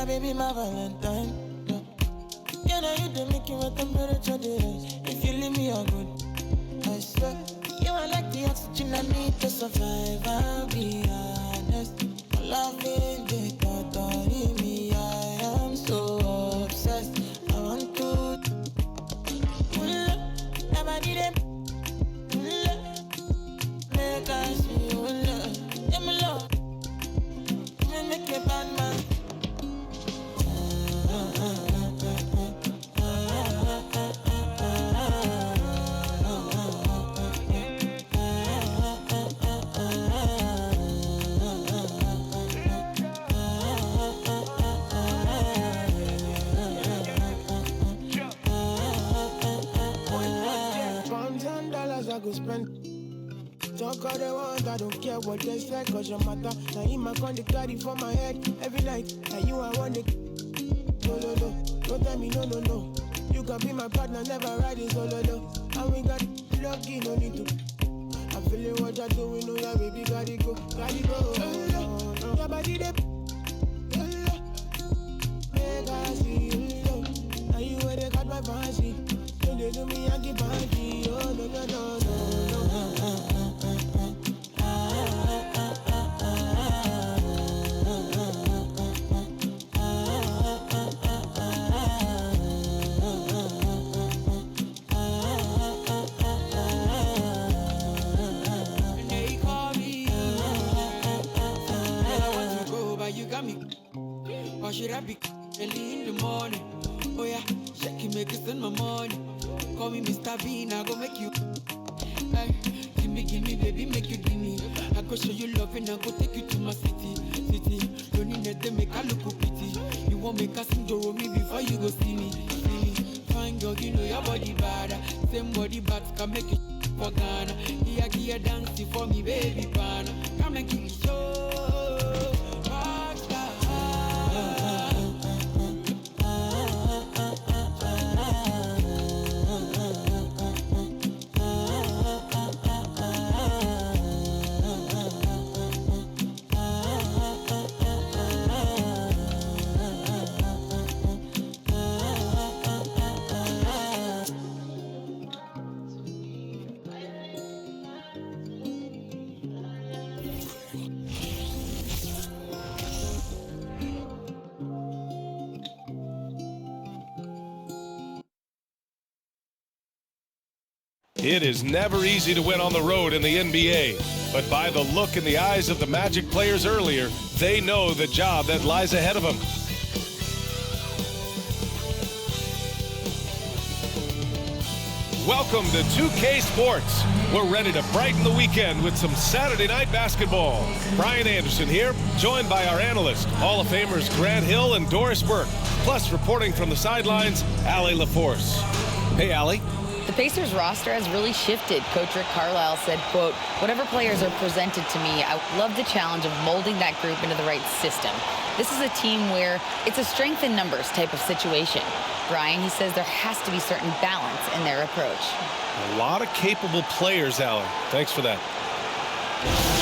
my baby, my Valentine. Can I hit the making with temperature days? If you leave me, you're good. I swear, you are like the oxygen I need to survive. I'll be honest. Loving the thought of me, I am so obsessed. I want to never need it. Make I see you love. Yeah, my love. Make a bad man. $1,000 I could spend. Talk all they want, I don't care what they say, cause your matter. Now you my con the carry for my head every night. Now you I want it. No, no, no, don't tell me no, no, no. You can be my partner, never riding solo, no. And we got lucky, no need to. I'm feeling what you're doing, oh yeah, baby, gotta go, gotta go. Your body, they make I see you, now you where they got my fancy. Don't they do me, I keep banky, oh, no, no, no, no. Or should I be early in the morning? Oh yeah, shake it, make it send my money. Call me Mr. Bean, I go make you. Hey, give me, baby, make you give me. I go show you love and I go take you to my city. Don't need them make I look pity. You won't make us enjoy me before you go see me. Fine girl, you know your body bad. Same body but can make you for Ghana. Here, dancing for me, baby, pana. Come and give me show. It is never easy to win on the road in the NBA, but by the look in the eyes of the Magic players earlier, they know the job that lies ahead of them. Welcome to 2K Sports. We're ready to brighten the weekend with some Saturday night basketball. Brian Anderson here, joined by our analysts, Hall of Famers Grant Hill and Doris Burke, plus reporting from the sidelines, Allie LaForce. Hey, Allie. The Pacers roster has really shifted. Coach Rick Carlisle said, quote, whatever players are presented to me, I love the challenge of molding that group into the right system. This is a team where it's a strength in numbers type of situation. Brian, he says there has to be certain balance in their approach. A lot of capable players, Allie. Thanks for that.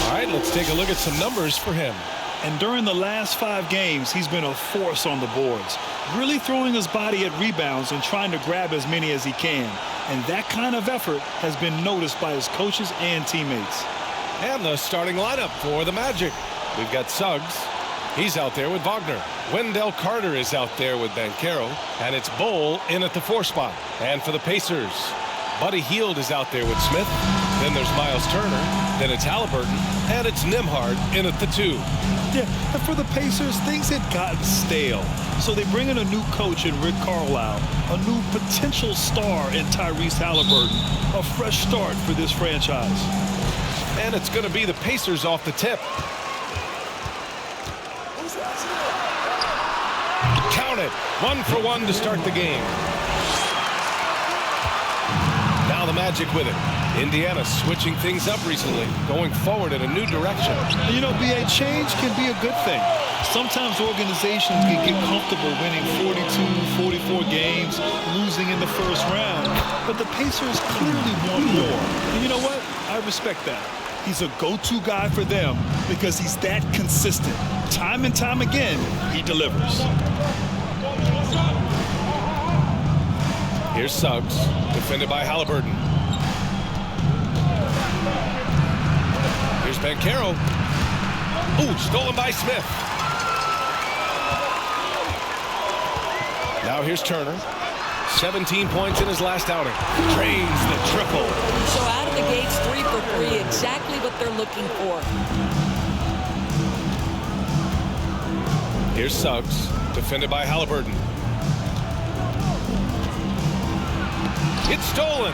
All right, let's take a look at some numbers for him. And during the last 5 games, he's been a force on the boards, really throwing his body at rebounds and trying to grab as many as he can. And that kind of effort has been noticed by his coaches and teammates. And the starting lineup for the Magic. We've got Suggs. He's out there with Wagner. Wendell Carter is out there with Banchero. And it's Bowl in at the 4 spot. And for the Pacers, Buddy Hield is out there with Smith. Then there's Miles Turner. Then it's Halliburton. And it's Nembhard in at the 2. Yeah, and for the Pacers, things had gotten stale. So they bring in a new coach in Rick Carlisle, a new potential star in Tyrese Halliburton, a fresh start for this franchise. And it's going to be the Pacers off the tip. Count it. 1 for 1 to start the game. Now the Magic with it. Indiana switching things up recently, going forward in a new direction. You know, BA, change can be a good thing. Sometimes organizations can get comfortable winning 42, 44 games, losing in the first round. But the Pacers clearly want more. And you know what? I respect that. He's a go-to guy for them because he's that consistent. time and time again, he delivers. Here's Suggs, defended by Halliburton. Here's Banchero. Ooh, stolen by Smith. Now here's Turner. 17 points in his last outing. Drains the triple. So out of the gates, 3 for 3, exactly what they're looking for. Here's Suggs, defended by Halliburton. It's stolen.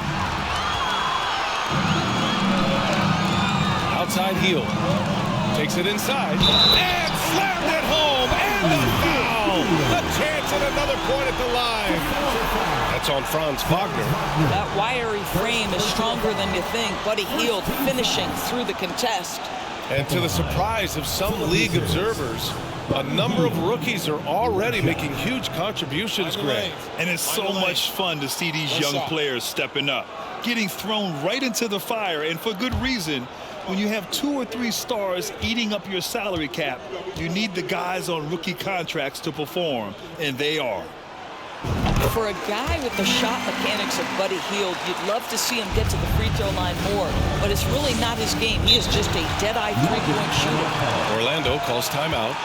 Outside Hield. Takes it inside. And slammed it home. And the foul. A chance at another point at the line. That's on Franz Wagner. That wiry frame is stronger than you think. Buddy Hield finishing through the contest. And to the surprise of some league observers, a number of rookies are already making huge contributions, Greg. And it's so much fun to see these young players stepping up, getting thrown right into the fire, and for good reason. When you have 2 or 3 stars eating up your salary cap, you need the guys on rookie contracts to perform, and they are. For a guy with the shot mechanics of Buddy Hield, you'd love to see him get to the free throw line more, but it's really not his game. He is just a dead-eye three-point shooter. Orlando calls timeout.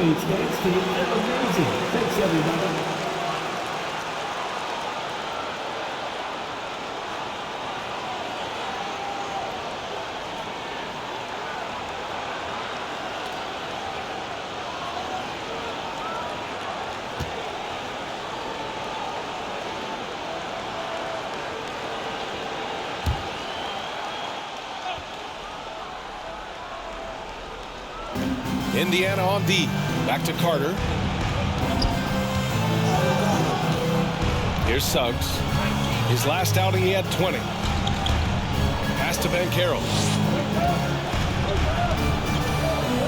Thanks, team. Amazing. Thanks, everybody. Indiana on D. Back to Carter. Here's Suggs. His last outing, he had 20. Pass to Banchero.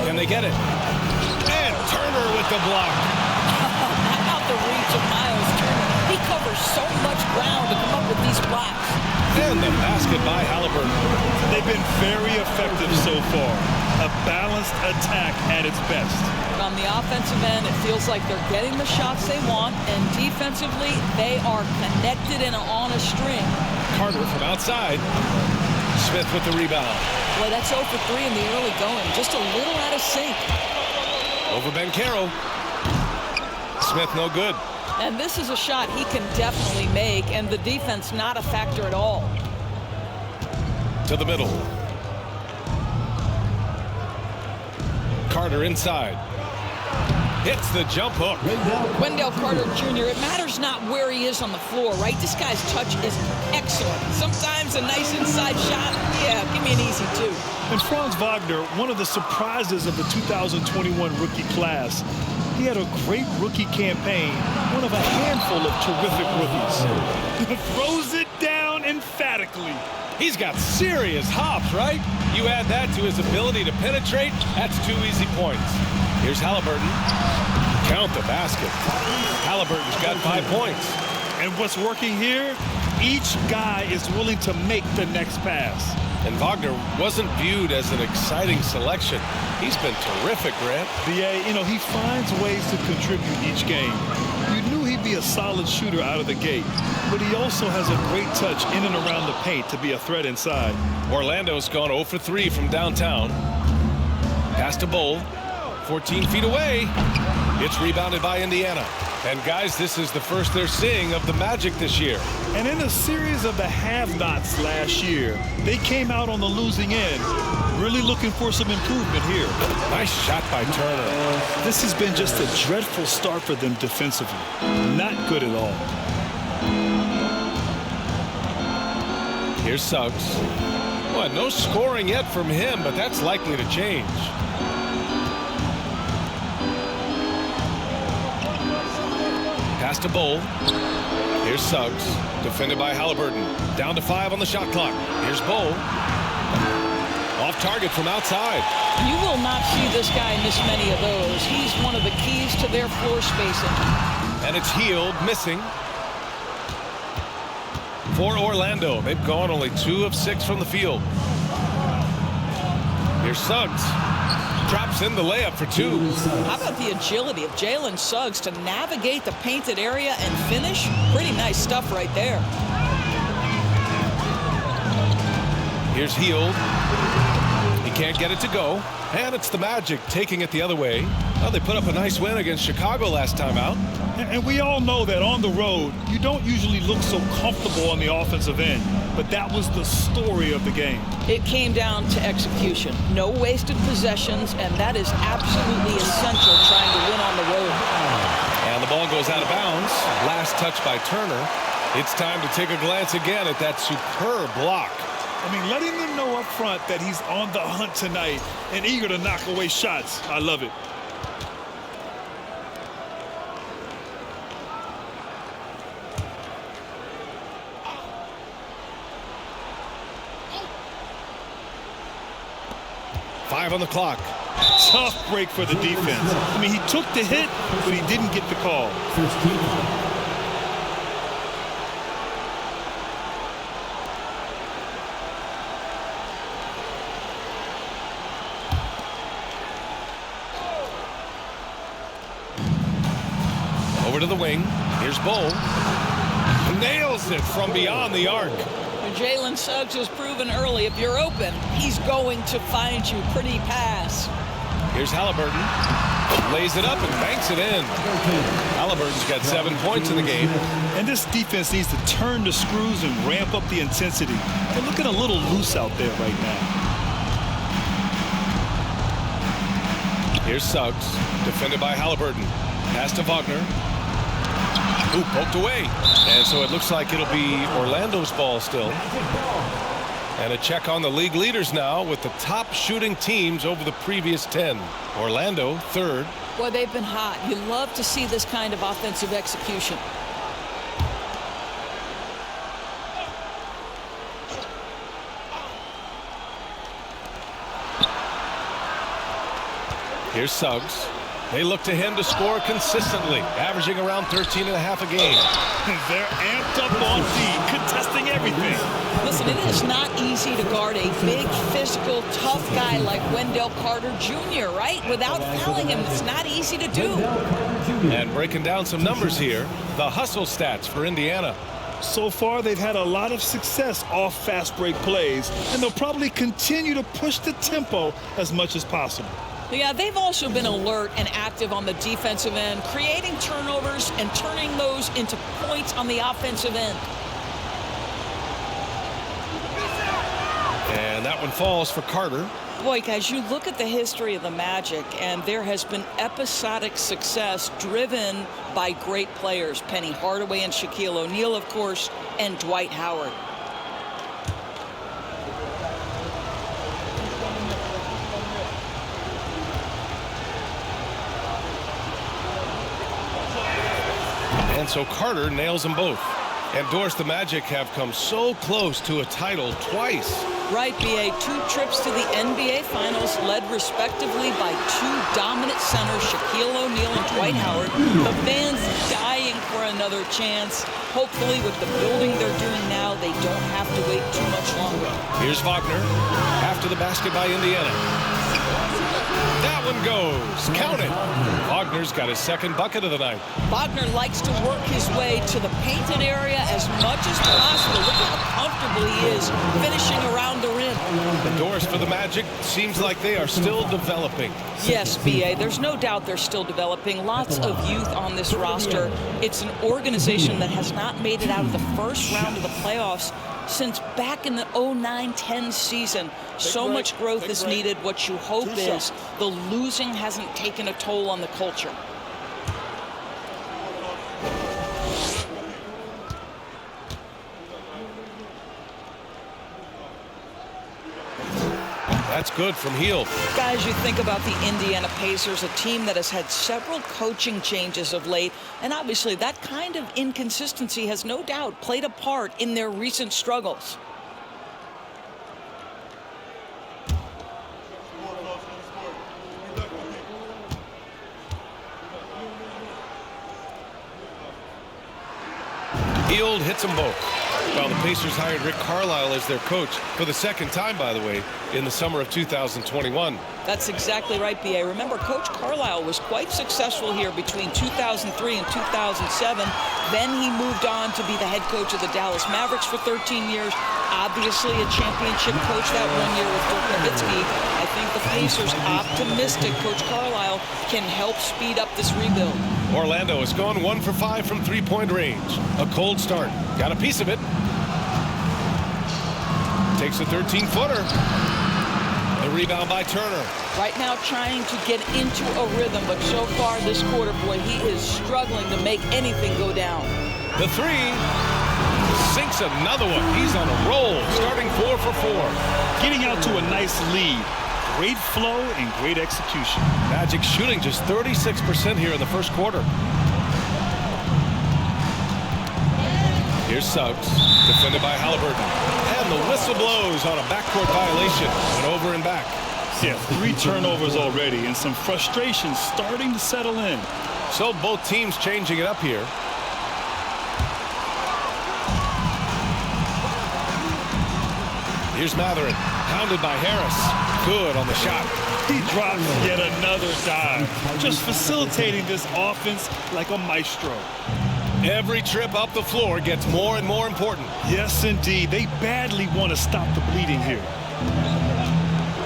Can they get it? And Turner with the block. Out the reach of Miles Turner. He covers so much ground to come up with these blocks. And the basket by Halliburton. They've been very effective so far. A balanced attack at its best. On the offensive end, it feels like they're getting the shots they want, and defensively, they are connected and on a string. Carter from outside. Smith with the rebound. Boy, that's 0 for 3 in the early going. Just a little out of sync. Over Banchero. Smith no good. And this is a shot he can definitely make, and the defense not a factor at all. To the middle. Carter inside. Hits the jump hook. Wendell Carter Jr., it matters not where he is on the floor, right? This guy's touch is excellent. Sometimes a nice inside shot, yeah, give me an easy 2. And Franz Wagner, one of the surprises of the 2021 rookie class. He had a great rookie campaign, one of a handful of terrific rookies. Throws it down emphatically. He's got serious hops, right? You add that to his ability to penetrate, that's 2 easy points. Here's Halliburton. Count the basket. Halliburton's got 5 points. And what's working here? Each guy is willing to make the next pass. And Wagner wasn't viewed as an exciting selection. He's been terrific, Grant. BA, you know, he finds ways to contribute each game. You knew he'd be a solid shooter out of the gate, but he also has a great touch in and around the paint to be a threat inside. Orlando's gone 0 for 3 from downtown. Pass to Bull. 14 feet away. It's rebounded by Indiana. And guys, this is the first they're seeing of the Magic this year. And in a series of the have-nots last year, they came out on the losing end, really looking for some improvement here. Nice shot by Turner. This has been just a dreadful start for them defensively. Not good at all. Here's Suggs. Well, no scoring yet from him, but that's likely to change. Pass to Bull. Here's Suggs. Defended by Halliburton. Down to 5 on the shot clock. Here's Bull. Off target from outside. You will not see this guy miss many of those. He's one of the keys to their floor spacing. And it's Hield missing. For Orlando. They've gone only 2 of 6 from the field. Here's Suggs. Drops in the layup for 2. How about the agility of Jalen Suggs to navigate the painted area and finish? Pretty nice stuff right there. Here's Hield. He can't get it to go. And it's the Magic taking it the other way. Well, they put up a nice win against Chicago last time out. And we all know that on the road, you don't usually look so comfortable on the offensive end. But that was the story of the game. It came down to execution. No wasted possessions, and that is absolutely essential trying to win on the road. And the ball goes out of bounds. Last touch by Turner. It's time to take a glance again at that superb block. I mean, letting them know up front that he's on the hunt tonight and eager to knock away shots. I love it. Five on the clock. Tough break for the defense. I mean, he took the hit, but he didn't get the call. Over to the wing. Here's Bull. Nails it from beyond the arc. Jalen Suggs has proven early, if you're open, he's going to find you. Pretty pass. Here's Halliburton. Lays it up and banks it in. Halliburton's got 7 points in the game. And this defense needs to turn the screws and ramp up the intensity. They're looking a little loose out there right now. Here's Suggs. Defended by Halliburton. Pass to Wagner. Ooh, poked away. And so it looks like it'll be Orlando's ball still. And a check on the league leaders now with the top shooting teams over the previous 10. Orlando, third. Boy, they've been hot. You love to see this kind of offensive execution. Here's Suggs. They look to him to score consistently, averaging around 13 and a half a game. They're amped up on D, contesting everything. Listen, it is not easy to guard a big, physical, tough guy like Wendell Carter Jr., right? Without fouling him, it's not easy to do. And breaking down some numbers here, the hustle stats for Indiana. So far, they've had a lot of success off fast break plays, and they'll probably continue to push the tempo as much as possible. Yeah, they've also been alert and active on the defensive end, creating turnovers and turning those into points on the offensive end. And that one falls for Carter. Boy, guys, you look at the history of the Magic, and there has been episodic success driven by great players. Penny Hardaway and Shaquille O'Neal, of course, and Dwight Howard. And so Carter nails them both. And Doris, the Magic have come so close to a title twice. Right, BA. 2 trips to the NBA Finals, led respectively by 2 dominant centers, Shaquille O'Neal and Dwight Howard. The fans dying for another chance. Hopefully, with the building they're doing now, they don't have to wait too much longer. Here's Wagner after the basket by Indiana. That one goes. Count it. Wagner's got his second bucket of the night. Wagner likes to work his way to the painted area as much as possible. Look how comfortable he is finishing around the rim. And Doris, for the Magic, seems like they are still developing. Yes, BA. There's no doubt they're still developing. Lots of youth on this roster. It's an organization that has not made it out of the first round of the playoffs since back in the 09-10 season. So much growth is needed. What you hope is the losing hasn't taken a toll on the culture. That's good from Hield. Guys, you think about the Indiana Pacers, a team that has had several coaching changes of late, and obviously that kind of inconsistency has no doubt played a part in their recent struggles. Hield hits them both. Well, the Pacers hired Rick Carlisle as their coach for the second time, by the way, in the summer of 2021. That's exactly right, B.A. Remember, Coach Carlisle was quite successful here between 2003 and 2007. Then he moved on to be the head coach of the Dallas Mavericks for 13 years. Obviously a championship coach that 1 year with Dirk Nowitzki. I think the Pacers optimistic Coach Carlisle can help speed up this rebuild. Orlando has gone 1 for 5 from three-point range. A cold start. Got a piece of it. Takes a 13-footer. The rebound by Turner. Right now trying to get into a rhythm, but so far this quarter, boy, he is struggling to make anything go down. The three. Sinks another one. He's on a roll, starting 4 for 4. Getting out to a nice lead. Great flow and great execution. Magic shooting just 36% here in the first quarter. Here's Suggs, defended by Halliburton. And the whistle blows on a backcourt violation. Went over and back. Yeah, 3 turnovers already and some frustration starting to settle in. So both teams changing it up here. Here's Matherin, pounded by Harris. Good on the shot. He drops yet another dive, just facilitating this offense like a maestro. Every trip up the floor gets more and more important. Yes, indeed. They badly want to stop the bleeding here.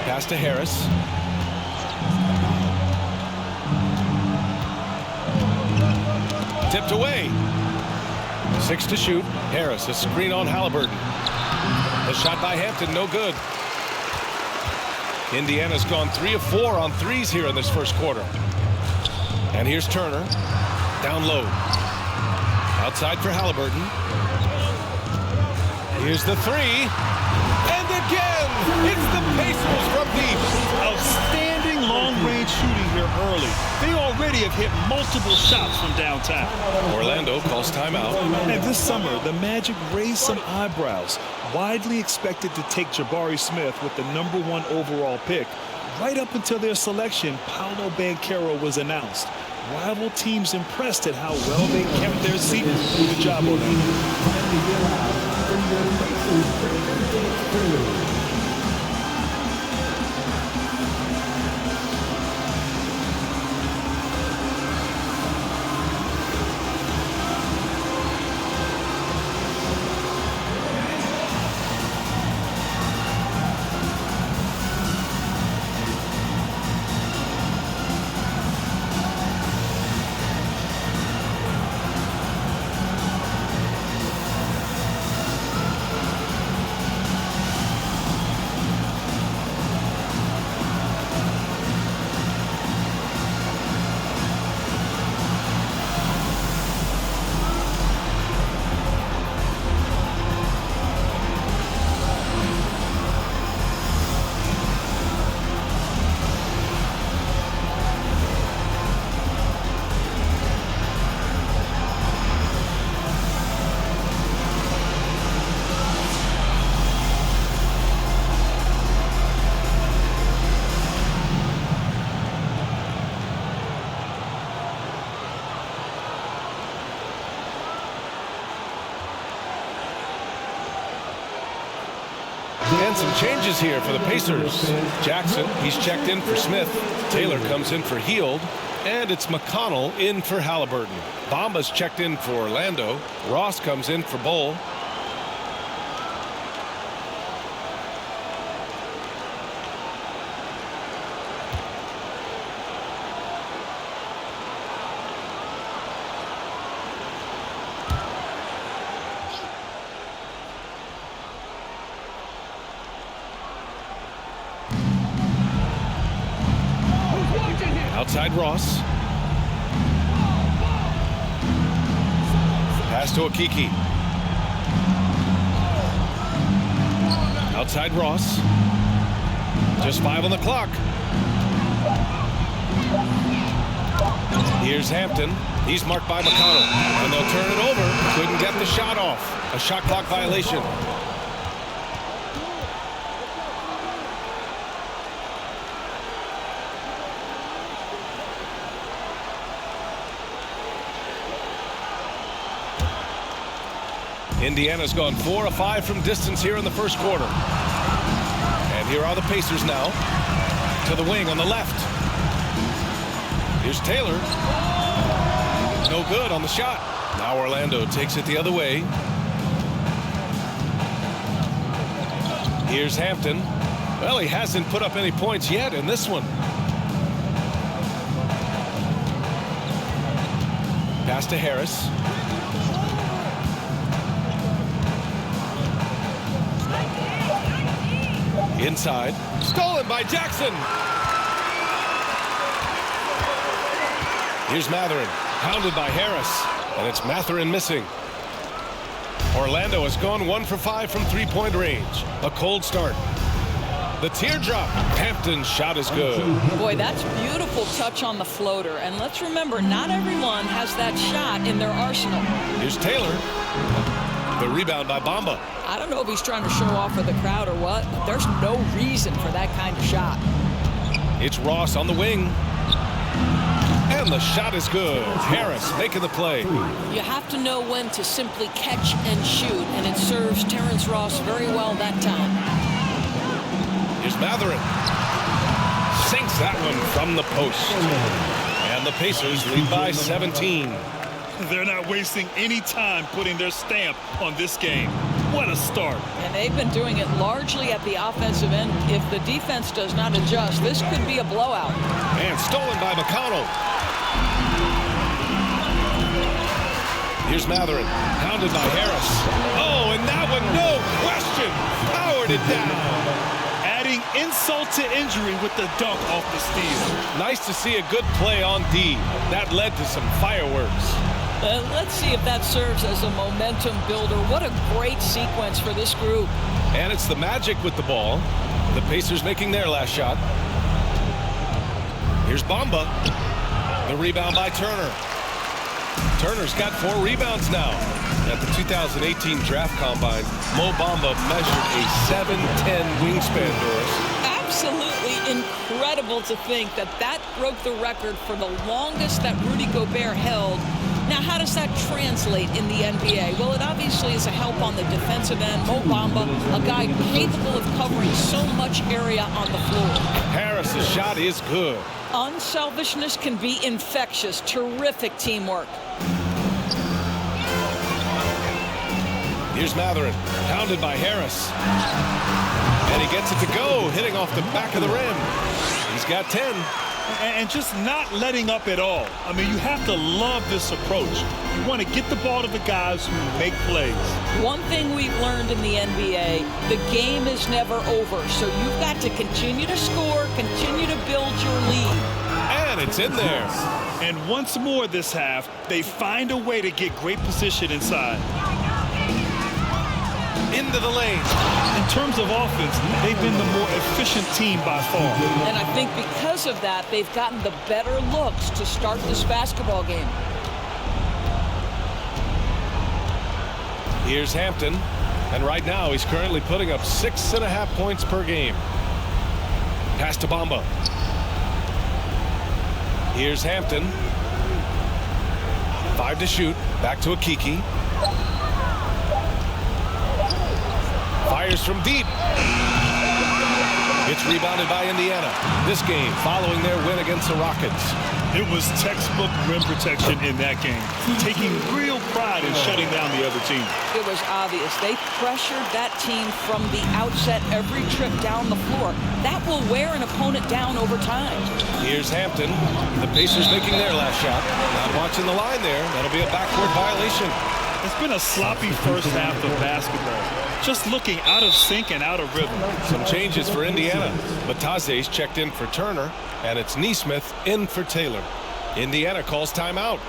Pass to Harris. Tipped away. 6 to shoot. Harris, a screen on Halliburton. The shot by Hampton, no good. Indiana's gone 3 of 4 on threes here in this first quarter. And here's Turner. Down low. Outside for Halliburton. Here's the 3. And again, it's the Pacers from deep. Outstanding long-range shooting here early. They already have hit multiple shots from downtown. Orlando calls timeout. And this summer, the Magic raised some eyebrows. Widely expected to take Jabari Smith with the #1 overall pick. Right up until their selection, Pablo Banchero was announced. Rival teams impressed at how well they kept their secrets. Good job on that. some changes here for the Pacers. Jackson, he's checked in for Smith. Taylor comes in for Hield. And it's McConnell in for Halliburton. Bamba's checked in for Orlando. Ross comes in for Bull. Outside Ross. Pass to Okiki. Outside Ross. Just 5 on the clock. Here's Hampton. He's marked by McConnell. And they'll turn it over. Couldn't get the shot off. A shot clock violation. Indiana's gone 4 of 5 from distance here in the first quarter. And here are the Pacers now. To the wing on the left. Here's Taylor. No good on the shot. Now Orlando takes it the other way. Here's Hampton. Well, he hasn't put up any points yet in this one. Pass to Harris. Inside. Stolen by Jackson. Here's Mathurin. Pounded by Harris. And it's Mathurin missing. Orlando has gone 1 for 5 from three-point range. A cold start. The teardrop. Hampton's shot is good. Boy, that's beautiful touch on the floater. And let's remember, not everyone has that shot in their arsenal. Here's Taylor. The rebound by Bamba. I don't know if he's trying to show off for the crowd or what, but there's no reason for that kind of shot. It's Ross on the wing. And the shot is good. Harris making the play. You have to know when to simply catch and shoot, and it serves Terrence Ross very well that time. Here's Mathurin. Sinks that one from the post. And the Pacers lead by 17. They're not wasting any time putting their stamp on this game. What a start. And they've been doing it largely at the offensive end. If the defense does not adjust, this could be a blowout. And stolen by McConnell. Here's Mathurin. Pounded by Harris. Oh, and that one, no question. Powered it down. Adding insult to injury with the dunk off the steal. Nice to see a good play on D. That led to some fireworks. Let's see if that serves as a momentum builder. What a great sequence for this group. And it's the Magic with the ball. The Pacers making their last shot. Here's Bamba. The rebound by Turner. Turner's got 4 rebounds now. At the 2018 Draft Combine, Mo Bamba measured a 7'10" wingspan, Doris. Absolutely incredible to think that that broke the record for the longest that Rudy Gobert held. Now, how does that translate in the NBA? Well, it obviously is a help on the defensive end. Mo Bamba, a guy capable of covering so much area on the floor. Harris's shot is good. Unselfishness can be infectious. Terrific teamwork. Here's Mathurin, pounded by Harris. And he gets it to go, hitting off the back of the rim. He's got 10. And just not letting up at all. I mean, you have to love this approach. You want to get the ball to the guys who make plays. One thing we've learned in the NBA, the game is never over. So you've got to continue to score, continue to build your lead. And it's in there. And once more this half, they find a way to get great position inside. Into the lane. In terms of offense, they've been the more efficient team by far. And I think because of that, they've gotten the better looks to start this basketball game. Here's Hampton. And right now, he's currently putting up 6.5 points per game. Pass to Bamba. Here's Hampton. 5 to shoot. Back to Okiki. Fires from deep. It's rebounded by Indiana. This game following their win against the Rockets. It was textbook rim protection in that game, taking real pride in shutting down the other team. It was obvious. They pressured that team from the outset every trip down the floor. That will wear an opponent down over time. Here's Hampton. The Pacers making their last shot. Not watching the line there. That'll be a backcourt violation. It's been a sloppy first half of basketball. Just looking out of sync and out of rhythm. Some changes for Indiana. Bataze's checked in for Turner, and it's Nesmith in for Taylor. Indiana calls timeout.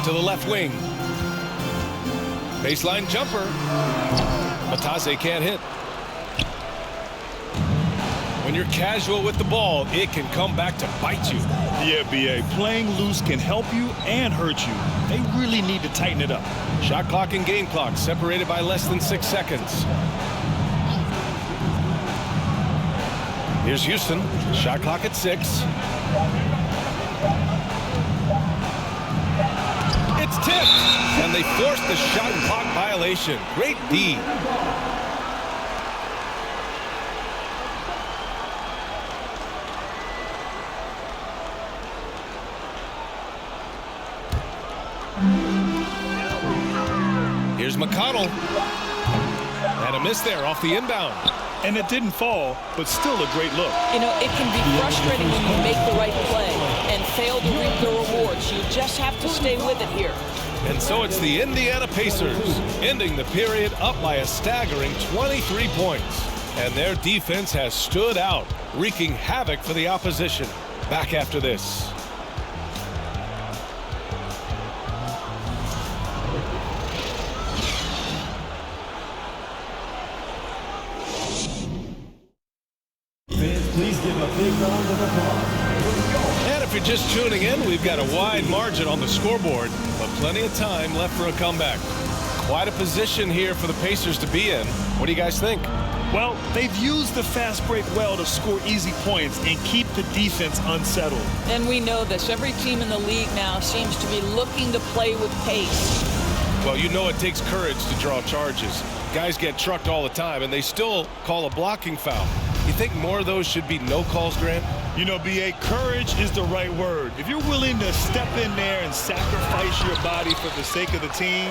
To the left wing. Baseline jumper. Bataze can't hit. When you're casual with the ball, it can come back to bite you. Yeah, B.A. Playing loose can help you and hurt you. They really need to tighten it up. Shot clock and game clock separated by less than 6 seconds. Here's Houston. Shot clock at 6. It's tipped, and they forced the shot clock violation. Great D. Here's McConnell. And a miss there off the inbound. And it didn't fall, but still a great look. You know, it can be frustrating when you make the right play and fail to reap the rewards. You just have to stay with it here. And so it's the Indiana Pacers ending the period up by a staggering 23 points. And their defense has stood out, wreaking havoc for the opposition. Back after this. Please give a big round of applause. And if you're just tuning in, we've got a wide margin on the scoreboard, but plenty of time left for a comeback. Quite a position here for the Pacers to be in. What do you guys think? Well, they've used the fast break well to score easy points and keep the defense unsettled. And we know this. Every team in the league now seems to be looking to play with pace. Well, you know it takes courage to draw charges. Guys get trucked all the time, and they still call a blocking foul. You think more of those should be no calls, Grant? You know, B.A., courage is the right word. If you're willing to step in there and sacrifice your body for the sake of the team,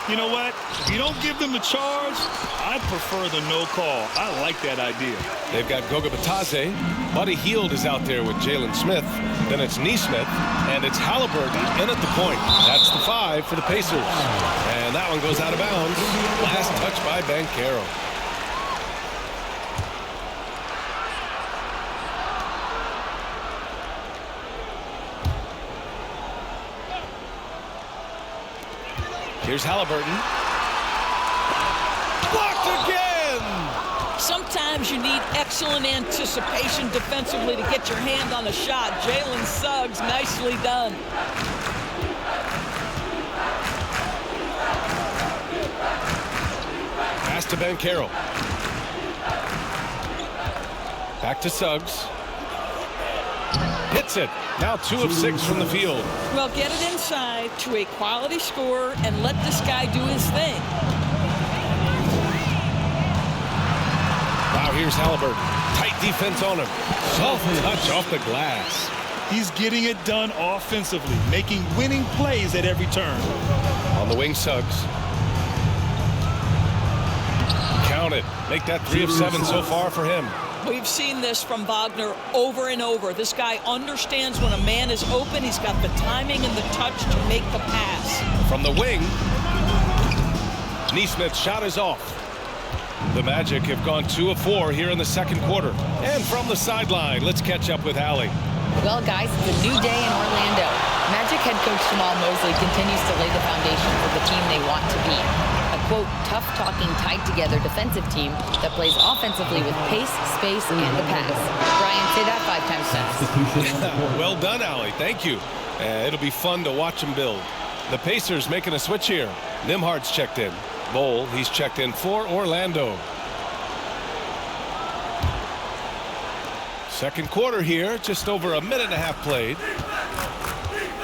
you know what? If you don't give them the charge, I prefer the no call. I like that idea. They've got Goga Bataze. Buddy Hield is out there with Jalen Smith. Then it's Nesmith, and it's Halliburton in at the point. That's the 5 for the Pacers. And that one goes out of bounds. Last touch by by Banchero. Here's Halliburton. Blocked again! Sometimes you need excellent anticipation defensively to get your hand on a shot. Jalen Suggs, nicely done. Pass to Banchero. Back to Suggs. Hits it. Now 2 of 6 from the field. Well, get it inside to a quality scorer and let this guy do his thing. Wow, here's Halliburton. Tight defense on him. Soft touch off the glass. He's getting it done offensively, making winning plays at every turn. On the wing, Suggs. Count it. Make that 3 of 7 so far for him. We've seen this from Wagner over and over. This guy understands when a man is open. He's got the timing and the touch to make the pass. From the wing, Neesmith's shot is off. The Magic have gone 2 of 4 here in the second quarter. And from the sideline, let's catch up with Allie. Well, guys, it's a new day in Orlando. Magic head coach Jamal Mosley continues to lay the foundation for the team they want to be. A, quote, tough-talking, tied-together defensive team that plays offensively with pace, space, and the pass. Brian, say that 5 times fast. Well done, Allie. Thank you. It'll be fun to watch them build. The Pacers making a switch here. Nimhard's checked in. Bowl, he's checked in for Orlando. Second quarter here, just over a minute and a half played.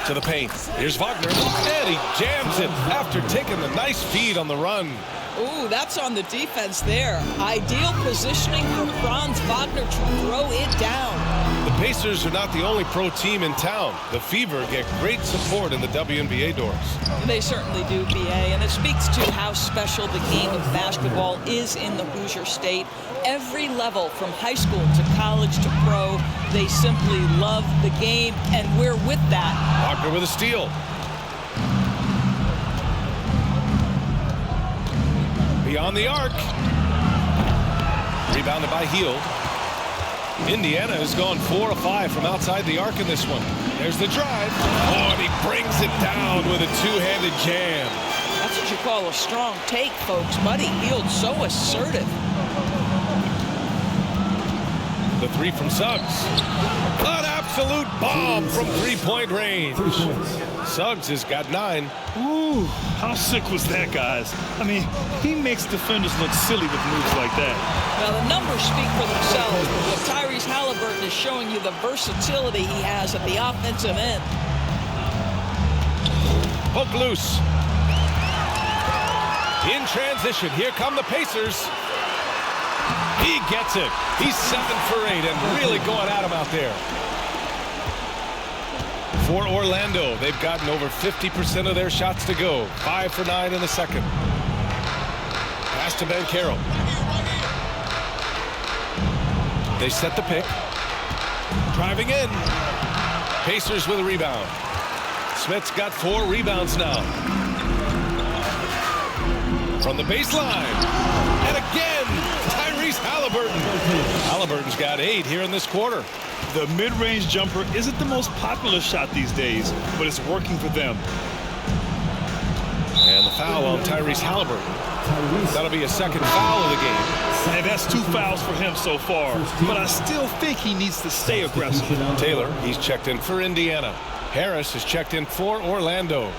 To the paint. Here's Wagner, and he jams it after taking the nice feed on the run. Ooh, that's on the defense there. Ideal positioning for Franz Wagner to throw it down. The Pacers are not the only pro team in town. The Fever get great support in the WNBA doors. They certainly do, BA, and it speaks to how special the game of basketball is in the Hoosier State. Every level, from high school to college to pro, they simply love the game, and we're with that. Wagner with a steal. Beyond the arc. Rebounded by Hield. Indiana has gone 4 of 5 from outside the arc in this one. There's the drive. Oh, and he brings it down with a two-handed jam. That's what you call a strong take, folks. Buddy Hield, so assertive. The 3 from Suggs. An absolute bomb from three-point range. Suggs has got 9. Ooh, how sick was that, guys? I mean, he makes defenders look silly with moves like that. Well, the numbers speak for themselves, but what Tyrese Halliburton is showing you the versatility he has at the offensive end. Poke loose. In transition, here come the Pacers. He gets it. He's 7 for 8 and really going at him out there. For Orlando, they've gotten over 50% of their shots to go. 5 for 9 in the second. Pass to Banchero. They set the pick. Driving in. Pacers with a rebound. Smith's got 4 rebounds now. From the baseline. And again, Tyrese Halliburton. Halliburton's got 8 here in this quarter. The mid-range jumper isn't the most popular shot these days, but it's working for them. And the foul on Tyrese Halliburton. That'll be a second foul of the game. And that's 2 fouls for him so far. But I still think he needs to stay aggressive. Taylor, he's checked in for Indiana. Harris is checked in for Orlando.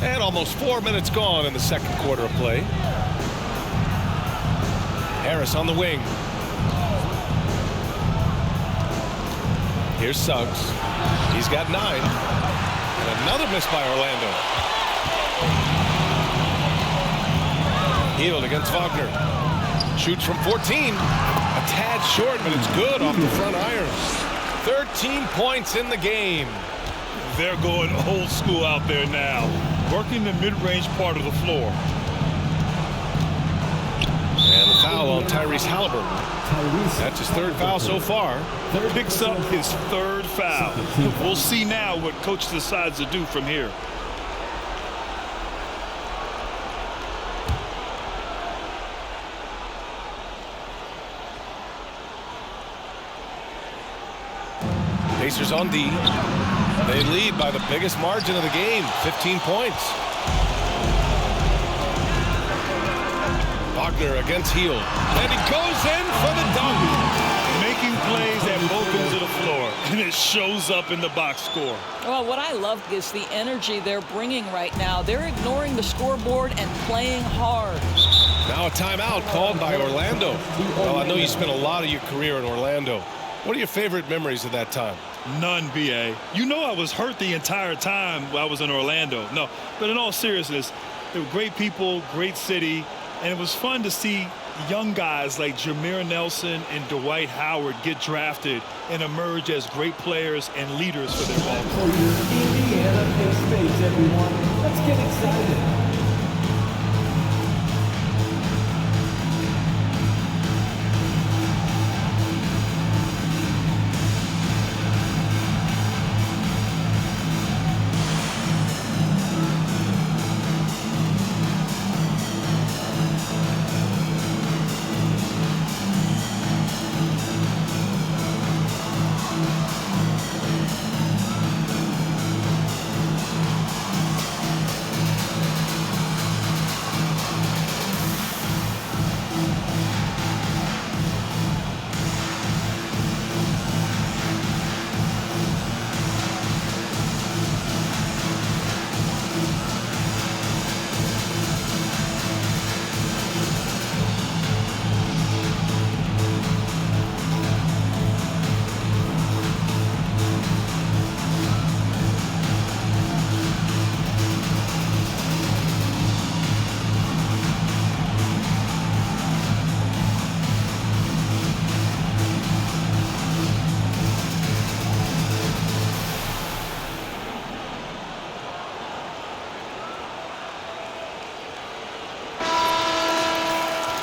And almost 4 minutes gone in the second quarter of play. Harris on the wing. Here's Suggs. He's got 9. And another miss by Orlando. Hield against Wagner. Shoots from 14. A tad short, but it's good off the front iron. 13 points in the game. They're going old school out there now, working the mid-range part of the floor. And the foul on Tyrese Halliburton. That's his third foul so far. Picks up his third foul. We'll see now what coach decides to do from here. Pacers on D. They lead by the biggest margin of the game, 15 points. Wagner against Hield. And he goes in for the dunk. Making plays at both ends of the floor, and it shows up in the box score. Well, what I love is the energy they're bringing right now. They're ignoring the scoreboard and playing hard. Now a timeout called by Orlando. Well, I know you spent a lot of your career in Orlando. What are your favorite memories of that time? None, B.A. You know I was hurt the entire time I was in Orlando. No, but in all seriousness, they were great people, great city, and it was fun to see young guys like Jameer Nelson and Dwight Howard get drafted and emerge as great players and leaders for their ball. For your Indiana Space, everyone. Let's get excited.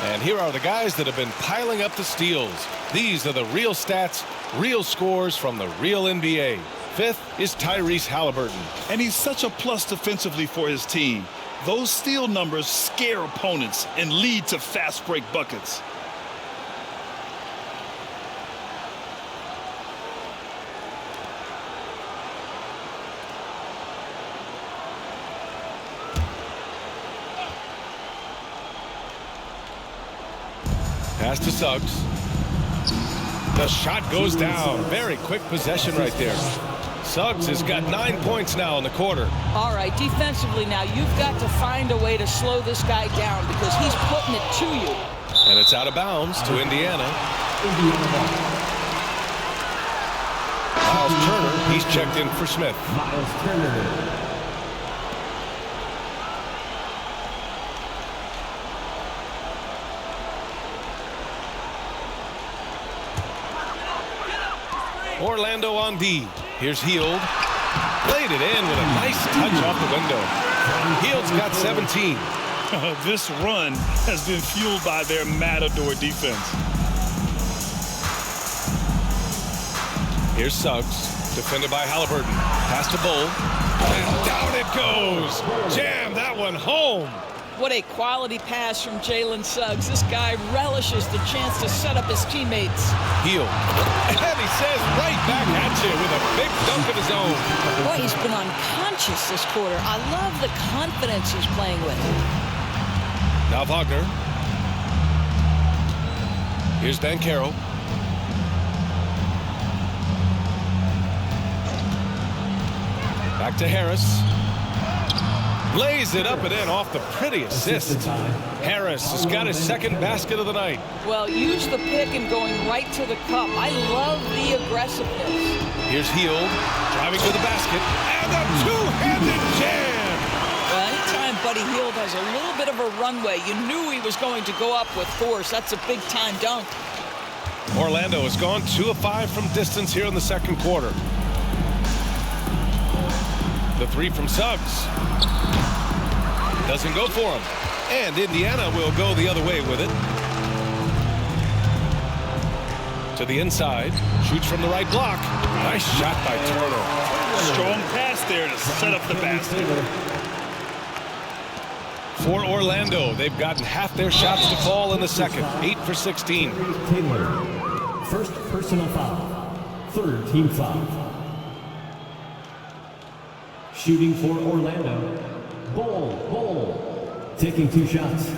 And here are the guys that have been piling up the steals. These are the real stats, real scores from the real NBA. Fifth is Tyrese Halliburton. And he's such a plus defensively for his team. Those steal numbers scare opponents and lead to fast break buckets. Pass to Suggs. The shot goes down. Very quick possession right there. Suggs has got 9 points now in the quarter. All right, defensively now, you've got to find a way to slow this guy down because he's putting it to you. And it's out of bounds to Indiana. Miles Turner, he's checked in for Smith. Miles Turner. Orlando on D. Here's Hield. Played it in with a nice touch off the window. Hield's got 17. This run has been fueled by their matador defense. Here's Suggs, defended by Halliburton. Pass to Bull. And down it goes. Jam that one home. What a quality pass from Jalen Suggs. This guy relishes the chance to set up his teammates. Hield. And he says right back at you with a big dunk of his own. Boy, he's been unconscious this quarter. I love the confidence he's playing with. Now Wagner. Here's Banchero. Back to Harris. Lays it up and in off the pretty assist. Harris has got his second basket of the night. Well, use the pick and going right to the cup. I love the aggressiveness. Here's Hield driving to the basket. And a two-handed jam. Well, anytime Buddy Hield has a little bit of a runway, you knew he was going to go up with force. That's a big-time dunk. Orlando has gone 2 of 5 from distance here in the second quarter. The three from Suggs. Doesn't go for him. And Indiana will go the other way with it. To the inside. Shoots from the right block. Nice shot by Turner. Strong pass there to set up the basket. For Orlando, they've gotten half their shots to fall in the second. 8 for 16. Taylor. First personal foul. Third team foul. Shooting for Orlando. Ball. Taking 2 shots.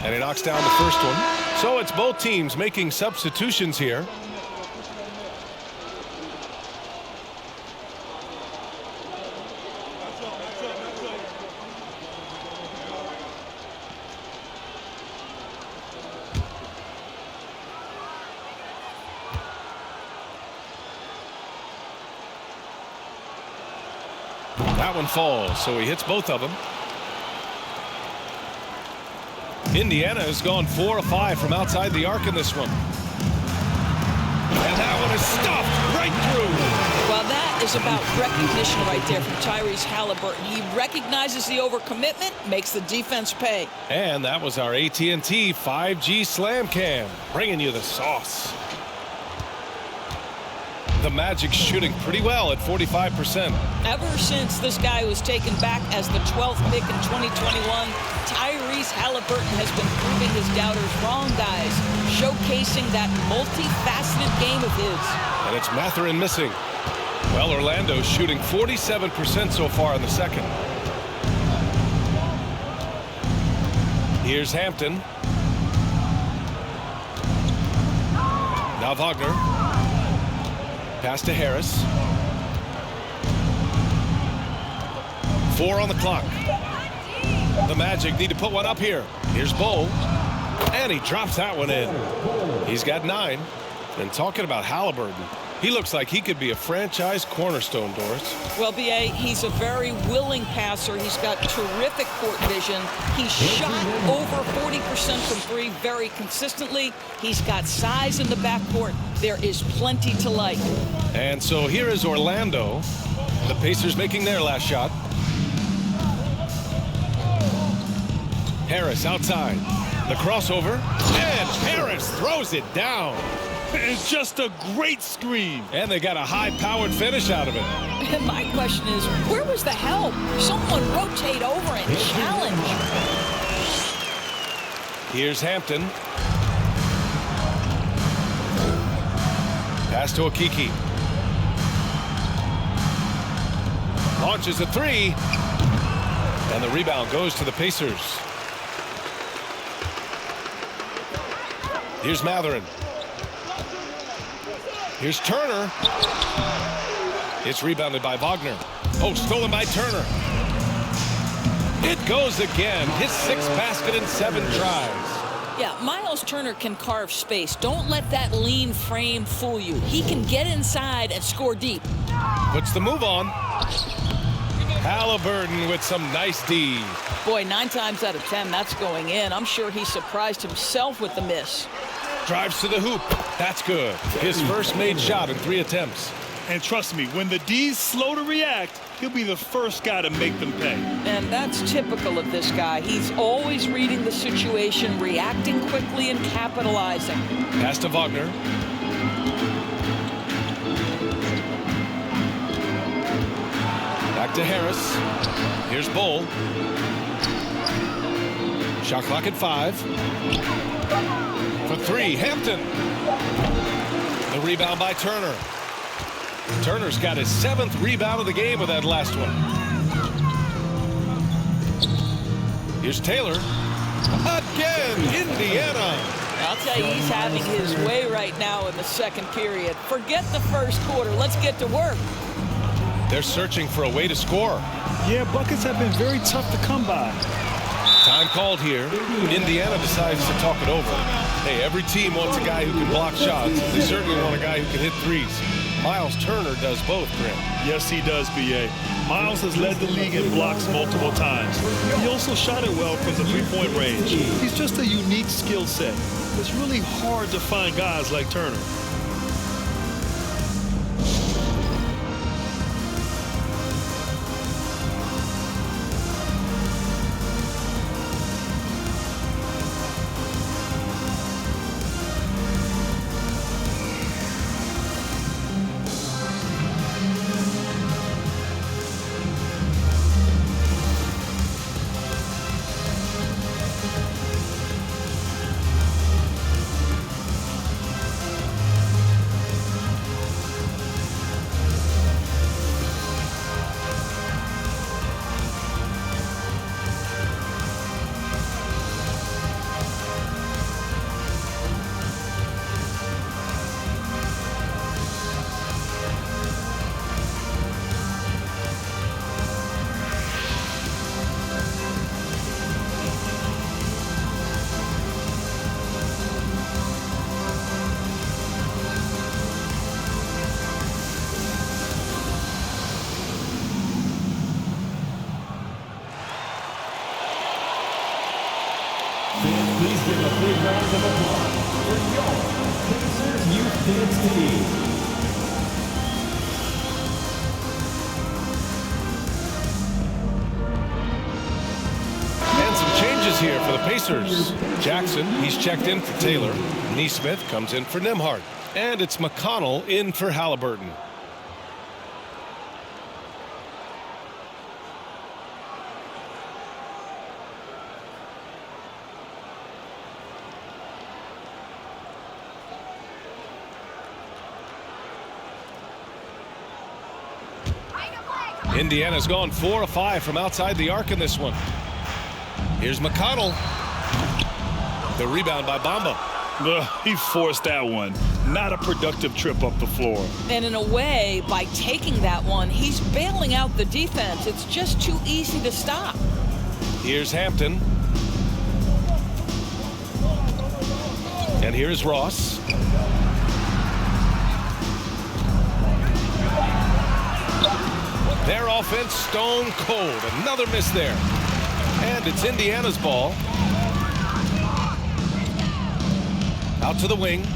And he knocks down the first one. So it's both teams making substitutions here. That one falls, so he hits both of them. Indiana has gone 4 of 5 from outside the arc in this one. And that one is stuffed right through. Well, that is about recognition right there from Tyrese Halliburton. He recognizes the overcommitment, makes the defense pay. And that was our AT&T 5G Slam Cam, bringing you the sauce. The Magic's shooting pretty well at 45%. Ever since this guy was taken back as the 12th pick in 2021, Tyrese Halliburton has been proving his doubters wrong, guys, showcasing that multifaceted game of his. And it's Mathurin missing. Well, Orlando's shooting 47% so far in the second. Here's Hampton. Now Wagner. Pass to Harris. 4 on the clock. The Magic need to put one up here. Here's Bull. And he drops that one in. He's got 9. And talking about Halliburton, he looks like he could be a franchise cornerstone, Doris. Well, B.A., he's a very willing passer. He's got terrific court vision. He's shot over 40% from 3 very consistently. He's got size in the backcourt. There is plenty to like. And so here is Orlando. The Pacers making their last shot. Harris outside. The crossover. And Harris throws it down. It's just a great screen. And they got a high-powered finish out of it. And my question is, where was the help? Someone rotate over and challenge. Here's Hampton. Pass to Okiki. Launches a 3. And the rebound goes to the Pacers. Here's Mathurin. Here's Turner. It's rebounded by Wagner. Oh, stolen by Turner. It goes again. His 6th basket in 7 tries. Yeah, Miles Turner can carve space. Don't let that lean frame fool you. He can get inside and score deep. Puts the move on. Halliburton with some nice D. Boy, 9 times out of 10, that's going in. I'm sure he surprised himself with the miss. Drives to the hoop. That's good. His first made shot in 3 attempts. And trust me, when the D's slow to react, he'll be the first guy to make them pay. And that's typical of this guy. He's always reading the situation, reacting quickly and capitalizing. Pass to Wagner. Back to Harris. Here's Bull. Shot clock at 5. For 3, Hampton. The rebound by Turner. Turner's got his 7th rebound of the game with that last one. Here's Taylor. Again, Indiana. I'll tell you, he's having his way right now in the second period. Forget the first quarter. Let's get to work. They're searching for a way to score. Yeah, buckets have been very tough to come by. Time called here. Indiana decides to talk it over. Hey, every team wants a guy who can block shots. They certainly want a guy who can hit threes. Miles Turner does both, Grant. Yes, he does, B.A. Miles has led the league in blocks multiple times. He also shot it well from the three-point range. He's just a unique skill set. It's really hard to find guys like Turner. Please give a big round of applause for your Pacers Youth Dance Team. And some changes here for the Pacers. Jackson, he's checked in for Taylor. Neesmith comes in for Nembhard. And it's McConnell in for Halliburton. Indiana's gone 4 of 5 from outside the arc in this one. Here's McConnell. The rebound by Bamba. He forced that one. Not a productive trip up the floor. And in a way, by taking that one, he's bailing out the defense. It's just too easy to stop. Here's Hampton. And here's Ross. Their offense stone cold. Another miss there. And it's Indiana's ball. Out to the wing.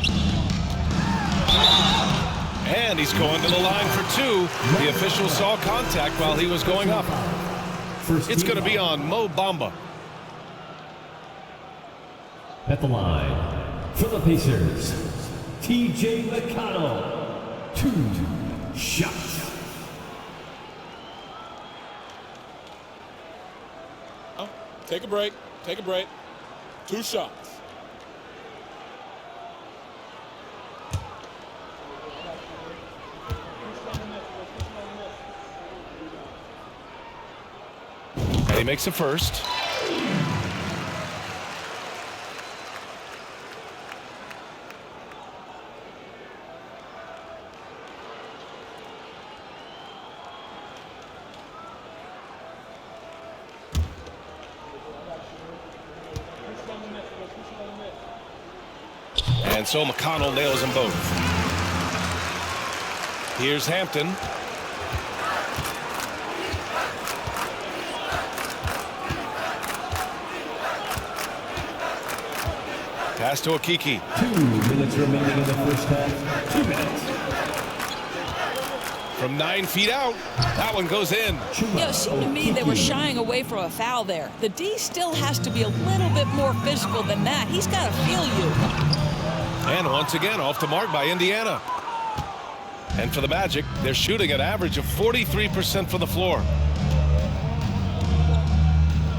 And he's going to the line for two. The official saw contact while he was going up. It's going to be on Mo Bamba. At the line for the Pacers, T.J. McConnell. 2 shots. Take a break. Take a break. 2 shots. And he makes a first. And so McConnell nails them both. Here's Hampton. Pass to Okiki. 2 minutes remaining in the first half. 2 minutes. From 9 feet out, that one goes in. It seemed to me they were shying away from a foul there. The D still has to be a little bit more physical than that. He's got to feel you. And once again, off the mark by Indiana. And for the Magic, they're shooting an average of 43% from the floor.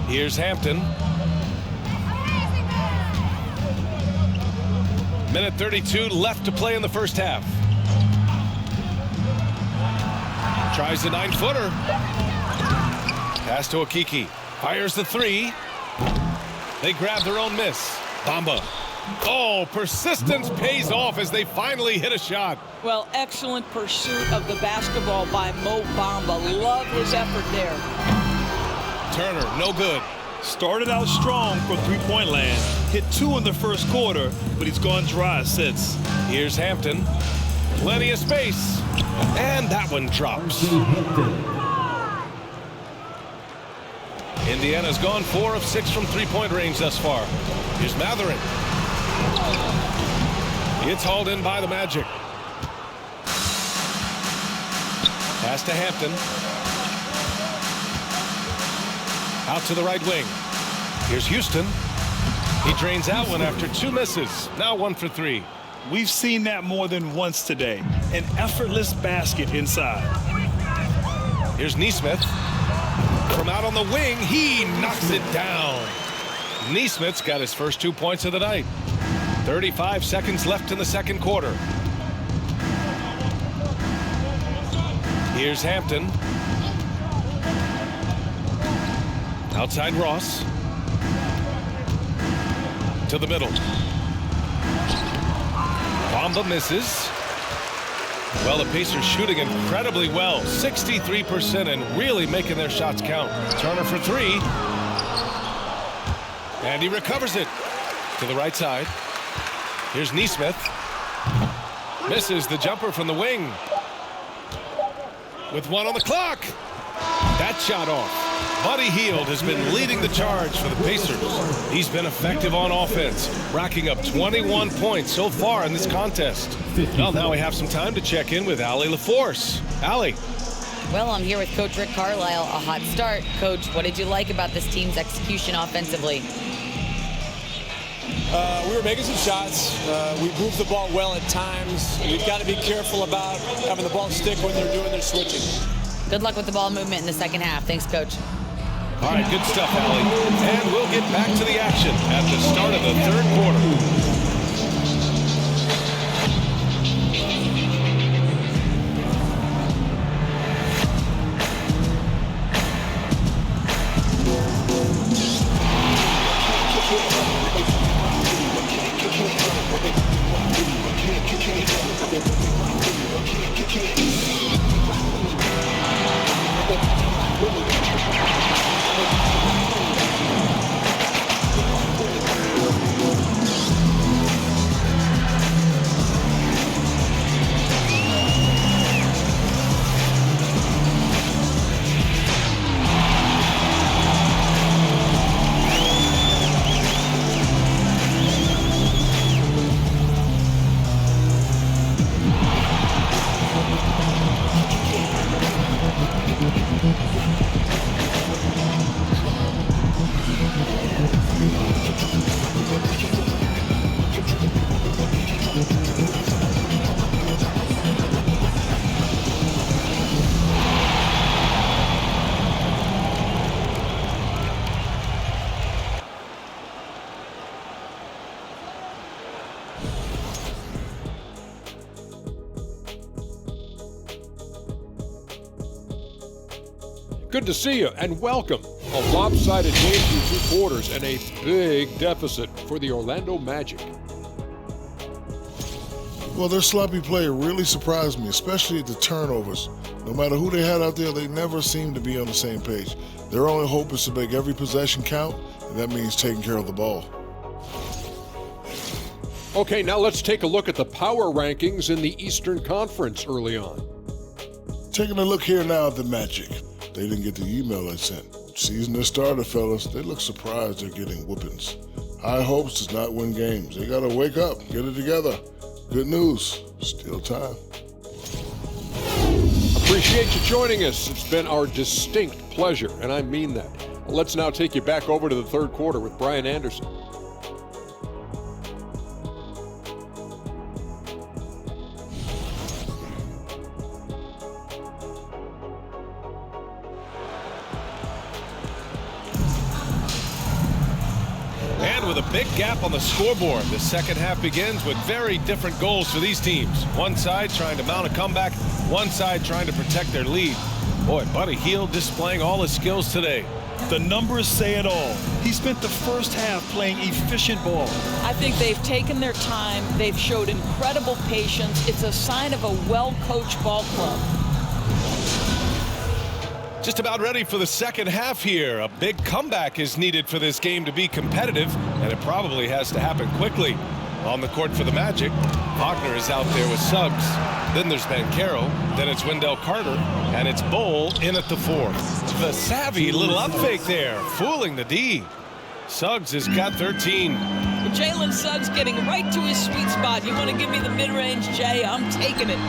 Here's Hampton. Minute 32 left to play in the first half. Tries the 9-footer. Pass to Okiki. Fires the 3. They grab their own miss. Bamba. Oh, persistence pays off as they finally hit a shot. Well, excellent pursuit of the basketball by Mo Bamba. Love his effort there. Turner, no good. Started out strong from three-point land. Hit 2 in the first quarter, but he's gone dry since. Here's Hampton. Plenty of space. And that one drops. Indiana's gone 4 of 6 from three-point range thus far. Here's Matherin. It's hauled in by the Magic. Pass to Hampton. Out to the right wing. Here's Houston. He drains that one after 2 misses. Now 1 for 3. We've seen that more than once today. An effortless basket inside. Here's Nesmith. From out on the wing, he knocks it down. Nesmith's got his first 2 points of the night. 35 seconds left in the second quarter. Here's Hampton. Outside Ross. To the middle. Bamba misses. Well, the Pacers shooting incredibly well. 63% and really making their shots count. Turner for 3. And he recovers it. To the right side. Here's Nesmith. Misses the jumper from the wing. With 1 on the clock. That shot off. Buddy Hield has been leading the charge for the Pacers. He's been effective on offense, racking up 21 points so far in this contest. Well, now we have some time to check in with Allie LaForce. Allie. Well, I'm here with Coach Rick Carlisle. A hot start. Coach, what did you like about this team's execution offensively? We were making some shots. We moved the ball well at times. We've got to be careful about having the ball stick when they're doing their switching. Good luck with the ball movement in the second half. Thanks, Coach. All right, good stuff, Allie. And we'll get back to the action at the start of the third quarter. Good to see you and welcome. A lopsided game through 2 quarters and a big deficit for the Orlando Magic. Well, their sloppy play really surprised me, especially at the turnovers. No matter who they had out there, they never seemed to be on the same page. Their only hope is to make every possession count, and that means taking care of the ball. Okay, now let's take a look at the power rankings in the Eastern Conference early on. Taking a look here now at the Magic. They didn't get the email I sent. Season has started, fellas. They look surprised they're getting whoopings. High hopes does not win games. They gotta wake up, get it together. Good news, still time. Appreciate you joining us. It's been our distinct pleasure, and I mean that. Let's now take you back over to the third quarter with Brian Anderson. With a big gap on the scoreboard, the second half begins with very different goals for these teams. One side trying to mount a comeback, one side trying to protect their lead. Boy, Buddy Hield displaying all his skills today. The numbers say it all. He spent the first half playing efficient ball. I think they've taken their time. They've showed incredible patience. It's a sign of a well-coached ball club. Just about ready for the second half here. A big comeback is needed for this game to be competitive, and it probably has to happen quickly. On the court for the Magic, Wagner is out there with Suggs. Then there's Banchero. Then it's Wendell Carter. And it's Bowl in at the 4. The savvy little up fake there, fooling the D. Suggs has got 13. Jalen Suggs getting right to his sweet spot. You want to give me the mid-range, Jay? I'm taking it.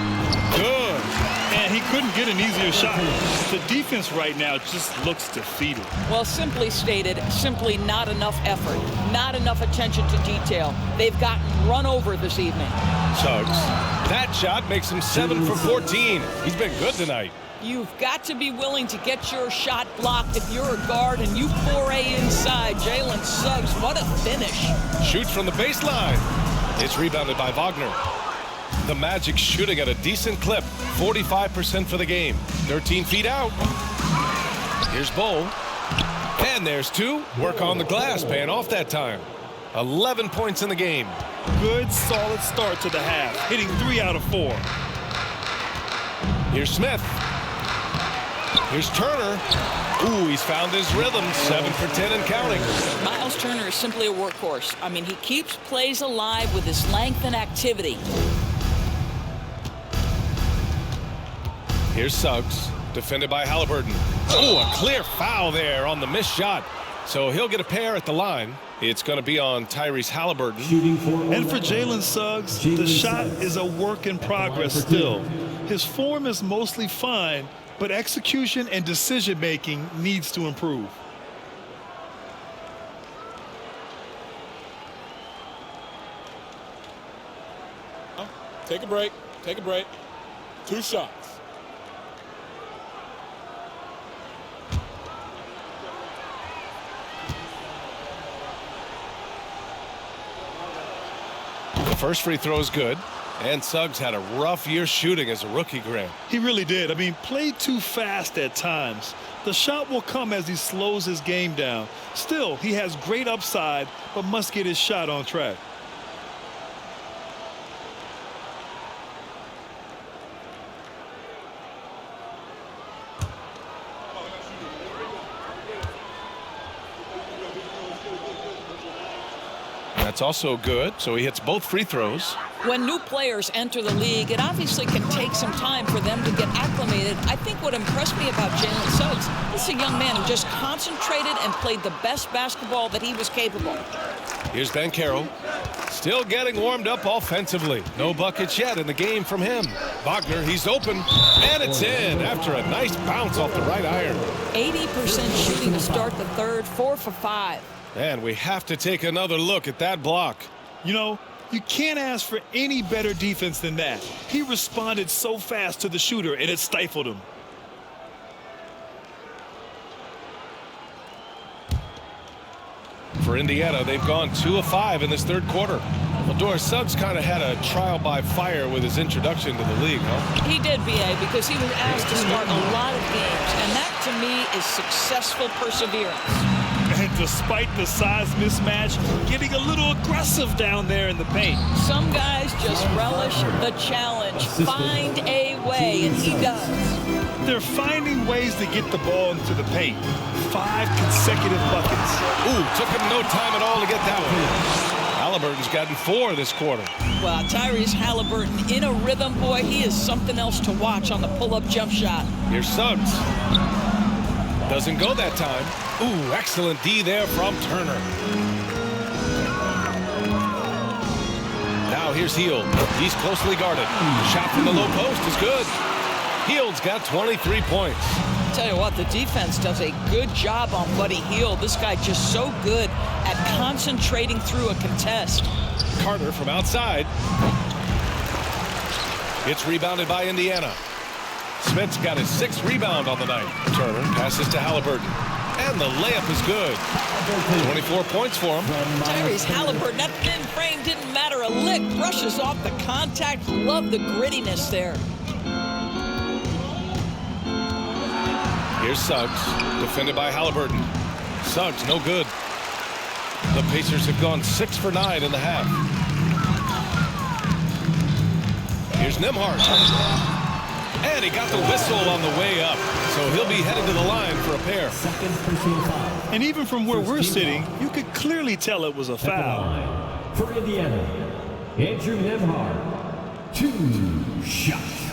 Good. And he couldn't get an easier shot. The defense right now just looks defeated. Well, simply stated, simply not enough effort, not enough attention to detail. They've gotten run over this evening. Suggs. That shot makes him 7 for 14. He's been good tonight. You've got to be willing to get your shot blocked if you're a guard and you foray inside. Jalen Suggs, what a finish. Shoots from the baseline. It's rebounded by Wagner. The Magic shooting at a decent clip, 45% for the game. 13 feet out. Here's Bowl. And there's 2. Work on the glass, paying off that time. 11 points in the game. Good, solid start to the half, hitting 3 out of 4. Here's Smith. Here's Turner. Ooh, he's found his rhythm. 7 for 10 and counting. Miles Turner is simply a workhorse. I mean, he keeps plays alive with his length and activity. Here's Suggs, defended by Halliburton. Oh, a clear foul there on the missed shot. So he'll get a pair at the line. It's going to be on Tyrese Halliburton. And for Jalen Suggs, the shot is a work in progress still. His form is mostly fine, but execution and decision-making needs to improve. Take a break. Take a break. 2 shots. The first free throw is good. And Suggs had a rough year shooting as a rookie, Grant. He really did. I mean, played too fast at times. The shot will come as he slows his game down. Still, he has great upside, but must get his shot on track. That's also good, so he hits both free throws. When new players enter the league, it obviously can take some time for them to get acclimated. I think what impressed me about Jalen Suggs, this is a young man who just concentrated and played the best basketball that he was capable. Here's Banchero, still getting warmed up offensively. No buckets yet in the game from him. Wagner, he's open, and it's in after a nice bounce off the right iron. 80% shooting to start the third, 4 for 5. And we have to take another look at that block. You know, you can't ask for any better defense than that. He responded so fast to the shooter, and it stifled him. For Indiana, they've gone 2 of 5 in this third quarter. Well, Doris, Suggs kind of had a trial by fire with his introduction to the league, huh? He did, B.A., because he was asked to start a lot of games, and that, to me, is successful perseverance. And despite the size mismatch, getting a little aggressive down there in the paint. Some guys just relish the challenge. Find a way, and he does. They're finding ways to get the ball into the paint. 5 consecutive buckets. Ooh, took him no time at all to get that one. Halliburton's gotten 4 this quarter. Well, Tyrese Halliburton in a rhythm, boy, he is something else to watch on the pull-up jump shot. Here's Suggs. Doesn't go that time. Ooh, excellent D there from Turner. Now here's Hield. He's closely guarded. The shot from the low post is good. Hield's got 23 points. Tell you what, the defense does a good job on Buddy Hield. This guy just so good at concentrating through a contest. Carter from outside. It's rebounded by Indiana. Smith's got his 6th rebound on the night. Turner passes to Halliburton. And the layup is good. 24 points for him. Tyrese Halliburton, that thin frame didn't matter a lick. Brushes off the contact. Love the grittiness there. Here's Suggs, defended by Halliburton. Suggs, no good. The Pacers have gone 6 for 9 in the half. Here's Nembhard. And he got the whistle on the way up, so he'll be headed to the line for a pair. And even from where we're sitting, you could clearly tell it was a foul. For Indiana, Andrew Nemhard, 2 shots.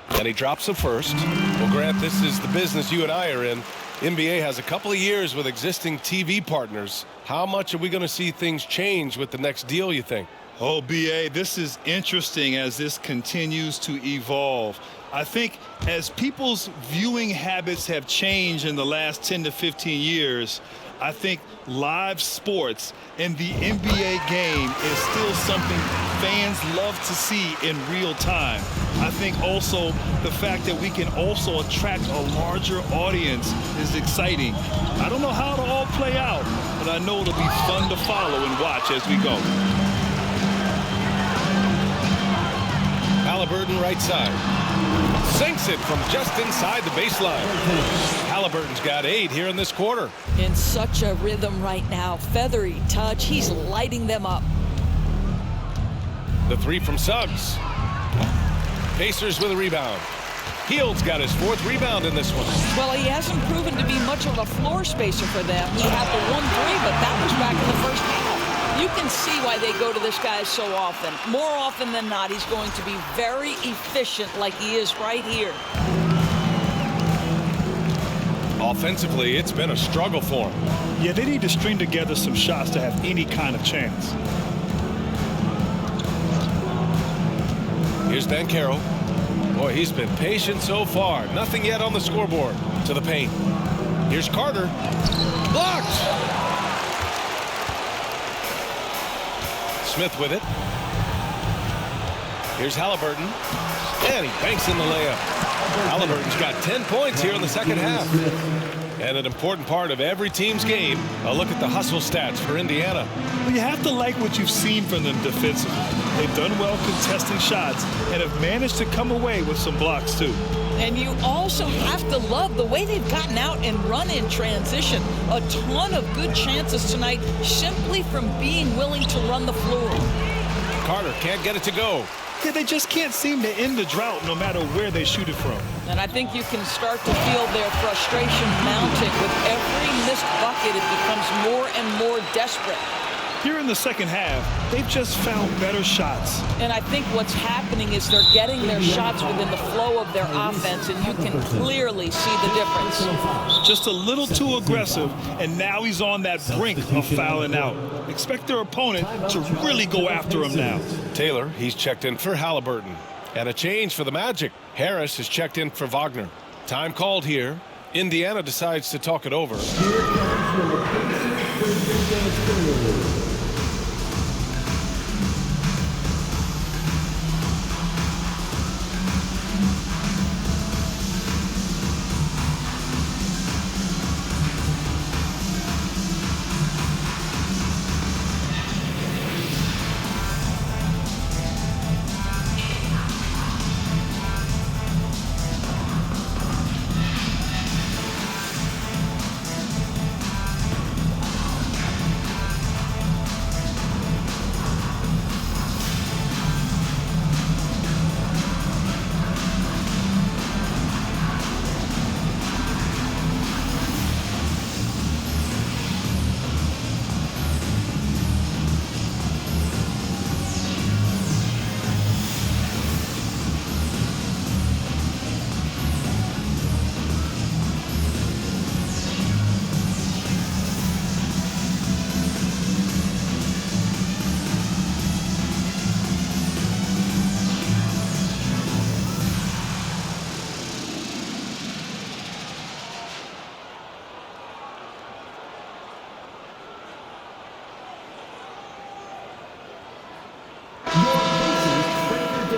And he drops the first. Well, Grant, this is the business you and I are in. NBA has a couple of years with existing TV partners. How much are we going to see things change with the next deal, you think? Oh, B.A., this is interesting as this continues to evolve. I think as people's viewing habits have changed in the last 10 to 15 years, I think live sports and the NBA game is still something fans love to see in real time. I think also the fact that we can also attract a larger audience is exciting. I don't know how it'll all play out, but I know it'll be fun to follow and watch as we go. Halliburton right side. Sinks it from just inside the baseline. Halliburton's got 8 here in this quarter. In such a rhythm right now. Feathery touch. He's lighting them up. The 3 from Suggs. Pacers with a rebound. Hield's got his 4th rebound in this one. Well, he hasn't proven to be much of a floor spacer for them. He had the 1-3, but that was back in the first half. You can see why they go to this guy so often. More often than not, he's going to be very efficient like he is right here. Offensively, it's been a struggle for him. Yeah, they need to string together some shots to have any kind of chance. Here's Banchero. Boy, he's been patient so far. Nothing yet on the scoreboard. To the paint. Here's Carter. Blocked! Smith with it. Here's Halliburton. And he banks in the layup. Halliburton's got 10 points here in the second half. And an important part of every team's game, a look at the hustle stats for Indiana. Well, you have to like what you've seen from them defensively. They've done well contesting shots and have managed to come away with some blocks too. And you also have to love the way they've gotten out and run in transition. A ton of good chances tonight simply from being willing to run the floor. Carter can't get it to go. Yeah, they just can't seem to end the drought no matter where they shoot it from. And I think you can start to feel their frustration mounting. With every missed bucket, it becomes more and more desperate. Here in the second half, they've just found better shots. And I think what's happening is they're getting their shots within the flow of their offense, and you can clearly see the difference. Just a little too aggressive, and now he's on that brink of fouling out. Expect their opponent to really go after him now. Taylor, he's checked in for Halliburton. And a change for the Magic. Harris has checked in for Wagner. Time called here. Indiana decides to talk it over. Here comes your Pacers.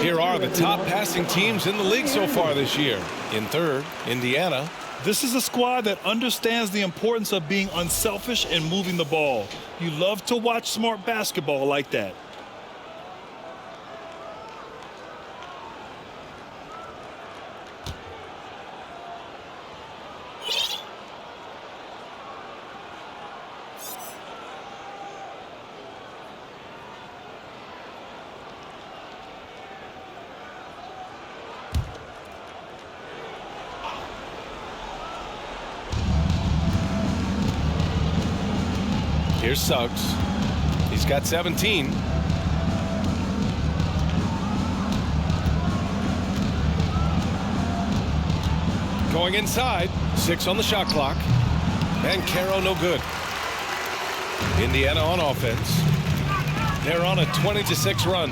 Here are the top passing teams in the league so far this year. In third, Indiana. This is a squad that understands the importance of being unselfish and moving the ball. You love to watch smart basketball like that. Here's Suggs. He's got 17. Going inside. 6 on the shot clock. Banchero no good. Indiana on offense. They're on a 20-6 run.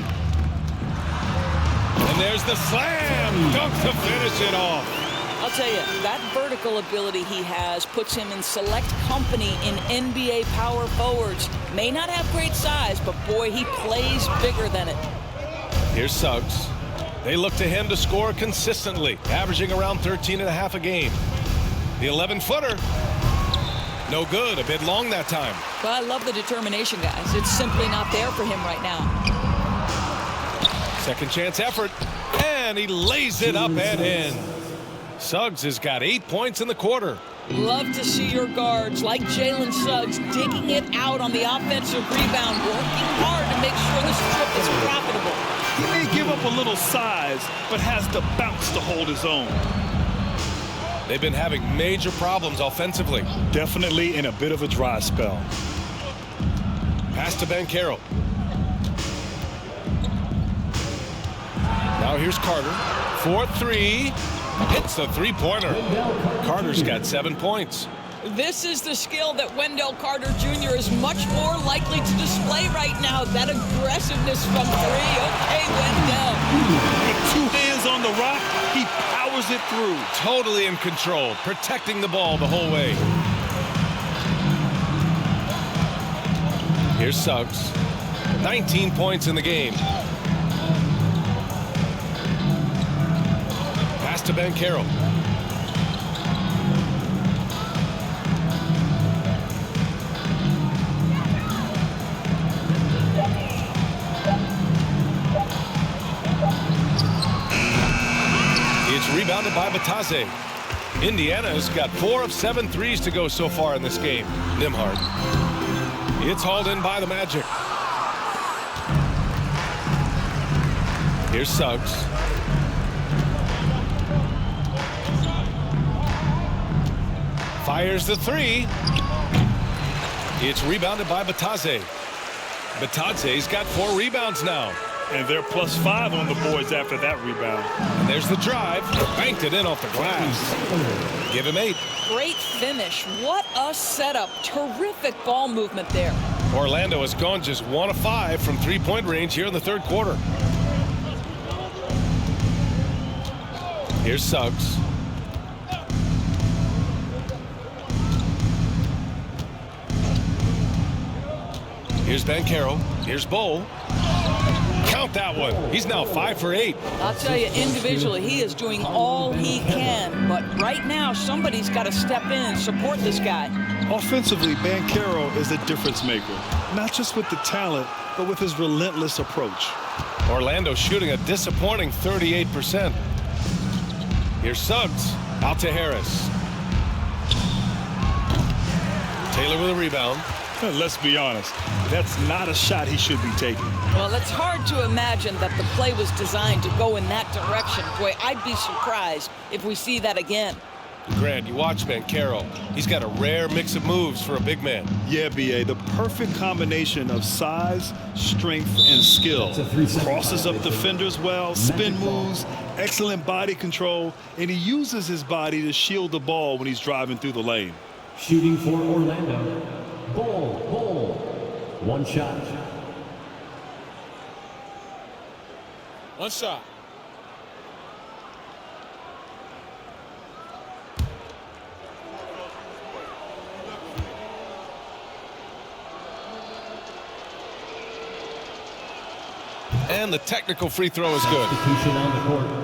And there's the slam dunk to finish it off. I'll tell you, that vertical ability he has puts him in select company in NBA power forwards. May not have great size, but boy, he plays bigger than it. Here's Suggs. They look to him to score consistently, averaging around 13.5 a game. The 11-footer. No good. A bit long that time. Well, I love the determination, guys. It's simply not there for him right now. Second chance effort. And he lays it up and in. Suggs has got 8 points in the quarter. Love to see your guards like Jalen Suggs digging it out on the offensive rebound, working hard to make sure this trip is profitable. He may give up a little size, but has the bounce to hold his own. They've been having major problems offensively. Definitely in a bit of a dry spell. Pass to Banchero. Now here's Carter. 4-3. Hits the three-pointer. Carter's got 7 points. This is the skill that Wendell Carter Jr. is much more likely to display right now. That aggressiveness from 3. Okay, Wendell. With 2 hands on the rock, he powers it through. Totally in control, protecting the ball the whole way. Here's Suggs. 19 points in the game. Pass to Banchero. It's rebounded by Batase. Indiana's got 4 of 7 threes to go so far in this game. Nimhart. It's hauled in by the Magic. Here's Suggs. Fires the 3. It's rebounded by Batase. Batase's got 4 rebounds now. And they're +5 on the boards after that rebound. And there's the drive. Banked it in off the glass. Give him 8. Great finish. What a setup. Terrific ball movement there. Orlando has gone just 1 of 5 from 3-point range here in the third quarter. Here's Suggs. Here's Banchero. Here's Bowl. Count that one. He's now 5 for 8. I'll tell you, individually, he is doing all he can. But right now, somebody's got to step in and support this guy. Offensively, Banchero is a difference maker. Not just with the talent, but with his relentless approach. Orlando shooting a disappointing 38%. Here's Suggs. Out to Harris. Taylor with a rebound. Let's be honest, that's not a shot he should be taking. Well, it's hard to imagine that the play was designed to go in that direction. Boy, I'd be surprised if we see that again. Grant, you watch Banchero. He's got a rare mix of moves for a big man. Yeah, B.A., the perfect combination of size, strength, and skill. Crosses up defenders well, spin moves, excellent body control, and he uses his body to shield the ball when he's driving through the lane. Shooting for Orlando. Ball. 1 shot. 1 shot. And the technical free throw is good. Substitution on the court.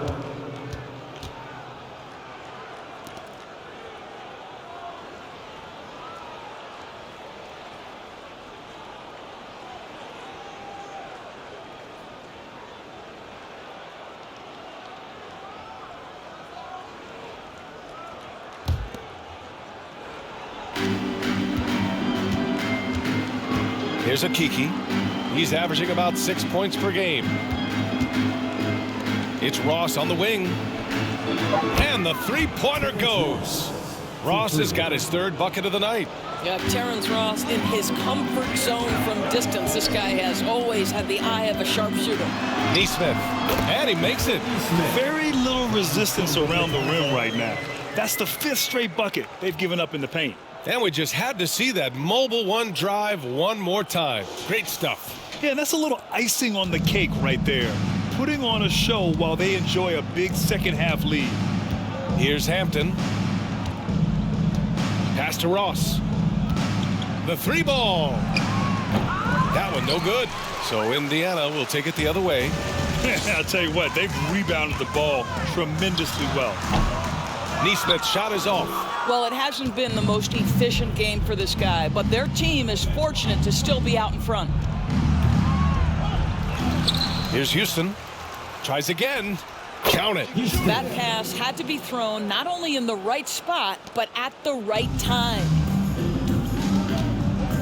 Here's Akiki. He's averaging about 6 points per game. It's Ross on the wing. And the three-pointer goes. Ross has got his third bucket of the night. Yeah, Terrence Ross in his comfort zone from distance. This guy has always had the eye of a sharpshooter. Neesmith, and he makes it. Very little resistance around the rim right now. That's the 5th straight bucket they've given up in the paint. And we just had to see that mobile one drive one more time. Great stuff. Yeah, and that's a little icing on the cake right there. Putting on a show while they enjoy a big second half lead. Here's Hampton. Pass to Ross. The 3-ball. That one no good. So Indiana will take it the other way. I'll tell you what, they've rebounded the ball tremendously well. Neesmith's shot is off. Well, it hasn't been the most efficient game for this guy, but their team is fortunate to still be out in front. Here's Houston. Tries again. Count it. That pass had to be thrown not only in the right spot, but at the right time.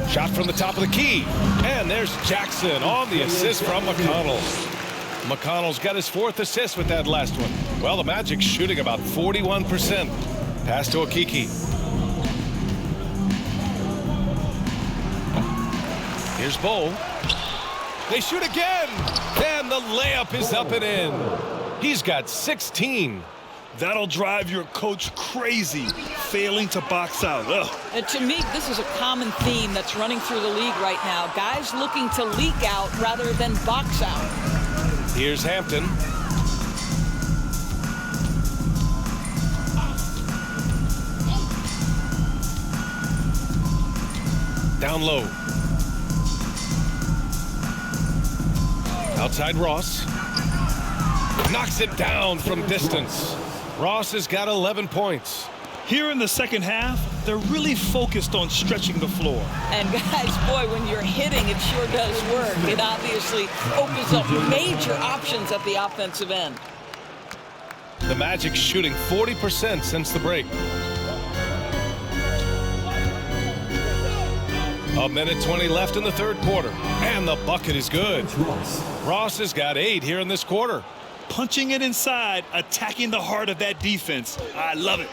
Shot from the top of the key. And there's Jackson on the assist from McConnell. McConnell's got his 4th assist with that last one. Well, the Magic's shooting about 41%. Pass to Okiki. Here's Bull. They shoot again. And the layup is up and in. He's got 16. That'll drive your coach crazy, failing to box out. Ugh. And to me, this is a common theme that's running through the league right now. Guys looking to leak out rather than box out. Here's Hampton. Down low. Outside Ross. Knocks it down from distance. Ross has got 11 points. Here in the second half, they're really focused on stretching the floor. And guys, boy, when you're hitting, it sure does work. It obviously opens up major options at the offensive end. The Magic shooting 40% since the break. A minute 20 left in the third quarter. And the bucket is good. Ross has got 8 here in this quarter. Punching it inside, attacking the heart of that defense. I love it.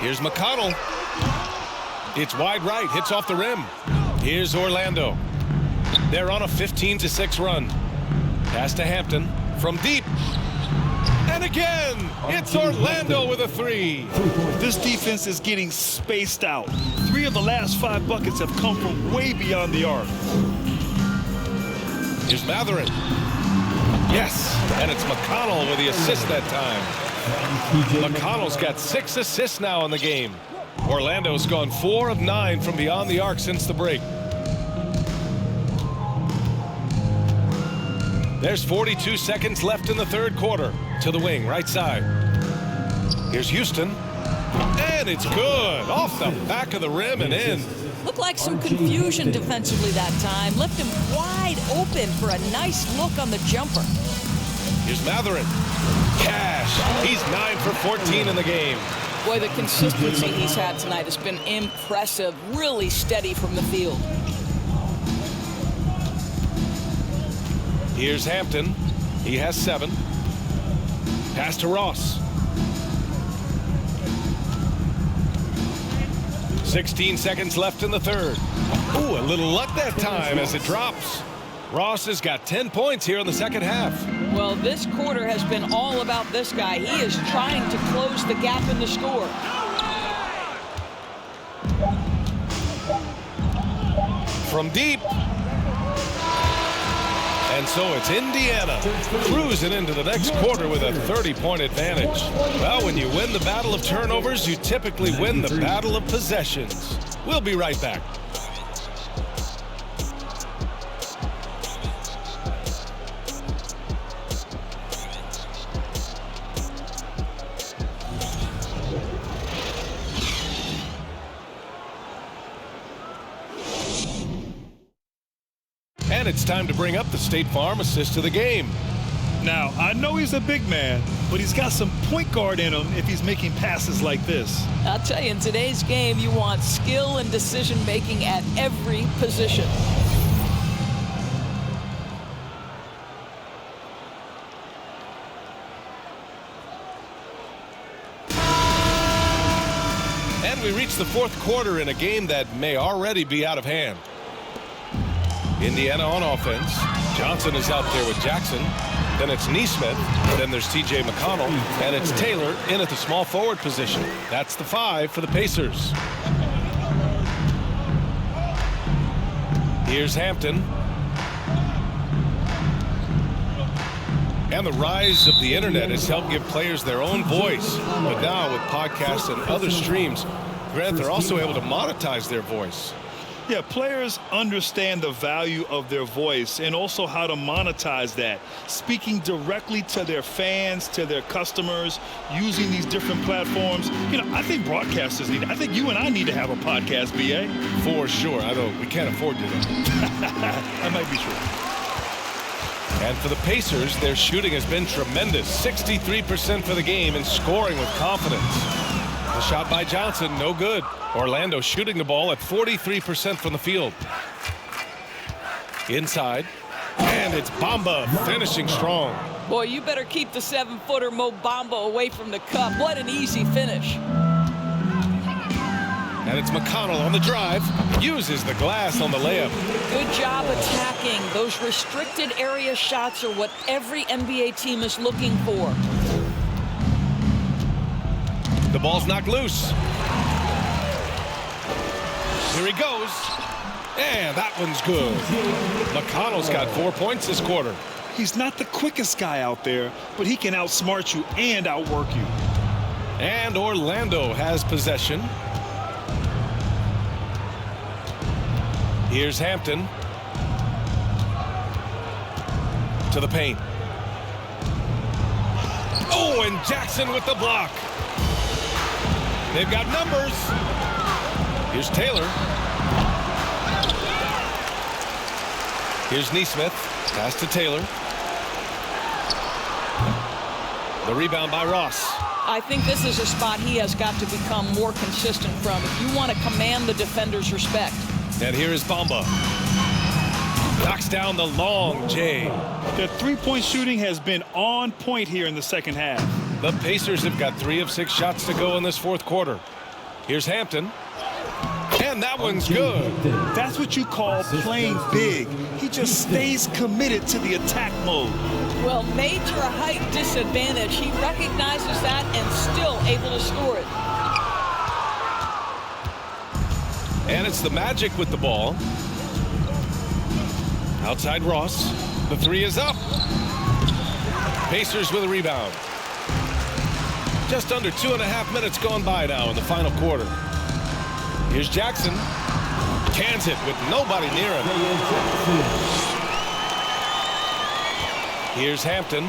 Here's McConnell. It's wide right, hits off the rim. Here's Orlando. They're on a 15-6 run. Pass to Hampton from deep. And again, it's Orlando with a 3. This defense is getting spaced out. 3 of the last 5 buckets have come from way beyond the arc. Here's Matherin. Yes, and it's McConnell with the assist that time. McConnell's got 6 assists now in the game. Orlando's gone 4 of 9 from beyond the arc since the break. There's 42 seconds left in the third quarter. To the wing, right side. Here's Houston. And it's good. Off the back of the rim and in. Looked like some confusion defensively that time. Left him wide open for a nice look on the jumper. Here's Matherin. Cash. He's 9 for 14 in the game. Boy, the consistency he's had tonight has been impressive. Really steady from the field. Here's Hampton. He has 7. Pass to Ross. 16 seconds left in the third. Ooh, a little luck that time as it drops. Ross has got 10 points here in the second half. Well, this quarter has been all about this guy. He is trying to close the gap in the score. From deep. And so it's Indiana cruising into the next quarter with a 30-point advantage. Well, when you win the battle of turnovers, you typically win the battle of possessions. We'll be right back. And it's time to bring up the State Farm assist of the game. Now, I know he's a big man, but he's got some point guard in him if he's making passes like this. I'll tell you, in today's game, you want skill and decision-making at every position. And we reach the fourth quarter in a game that may already be out of hand. Indiana on offense. Johnson is out there with Jackson. Then it's Neesmith. Then there's T.J. McConnell. And it's Taylor in at the small forward position. That's the 5 for the Pacers. Here's Hampton. And the rise of the internet has helped give players their own voice. But now with podcasts and other streams, Grant, they're also able to monetize their voice. Yeah, players understand the value of their voice and also how to monetize that. Speaking directly to their fans, to their customers, using these different platforms. You know, I think broadcasters need, I think you and I need to have a podcast, B.A. For sure. I know we can't afford to. That might be true. And for the Pacers, their shooting has been tremendous. 63% for the game and scoring with confidence. The shot by Johnson, no good. Orlando shooting the ball at 43% from the field. Inside. And it's Bamba finishing strong. Boy, you better keep the 7-footer Mo Bamba away from the cup. What an easy finish. And it's McConnell on the drive. Uses the glass on the layup. Good job attacking. Those restricted area shots are what every NBA team is looking for. The ball's knocked loose. Here he goes. And that one's good. McConnell's got 4 points this quarter. He's not the quickest guy out there, but he can outsmart you and outwork you. And Orlando has possession. Here's Hampton. To the paint. Oh, and Jackson with the block. They've got numbers. Here's Taylor. Here's Neesmith. Pass to Taylor. The rebound by Ross. I think this is a spot he has got to become more consistent from if you want to command the defender's respect. And here is Bamba. Knocks down the long J. The three-point shooting has been on point here in the second half. The Pacers have got 3 of 6 shots to go in this fourth quarter. Here's Hampton. And that one's good. That's what you call playing big. He just stays committed to the attack mode. Well, major height disadvantage. He recognizes that and still able to score it. And it's the Magic with the ball. Outside Ross. The 3 is up. Pacers with a rebound. Just under 2.5 minutes gone by now in the final quarter. Here's Jackson. Cans it with nobody near him. Here's Hampton.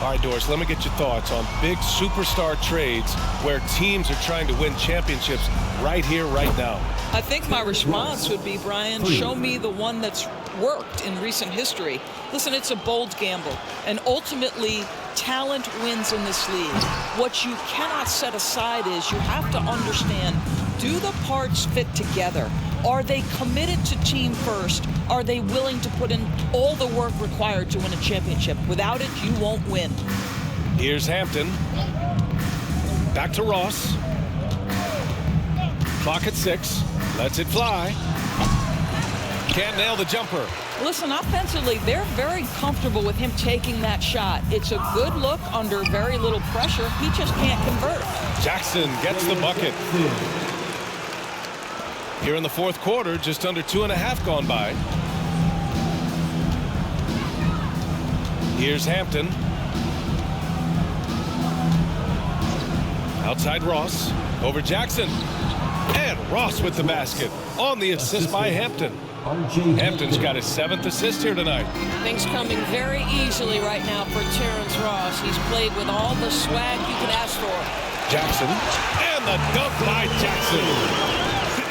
All right, Doris, let me get your thoughts on big superstar trades where teams are trying to win championships right here, right now. I think my response would be, Brian, show me the one that's worked in recent history. Listen, it's a bold gamble, and ultimately talent wins in this league. What you cannot set aside is you have to understand, do the parts fit together? Are they committed to team first? Are they willing to put in all the work required to win a championship? Without it, you won't win. Here's Hampton. Back to Ross. Clock at 6. Lets it fly. Can't nail the jumper. Listen, offensively, they're very comfortable with him taking that shot. It's a good look under very little pressure. He just can't convert. Jackson gets the bucket. Here in the fourth quarter, just under 2.5 gone by. Here's Hampton. Outside Ross. Over Jackson. And Ross with the basket on the assist by Hampton. Hampton's got his 7th assist here tonight. Things coming very easily right now for Terrence Ross. He's played with all the swag you could ask for. Jackson. And the dunk by Jackson.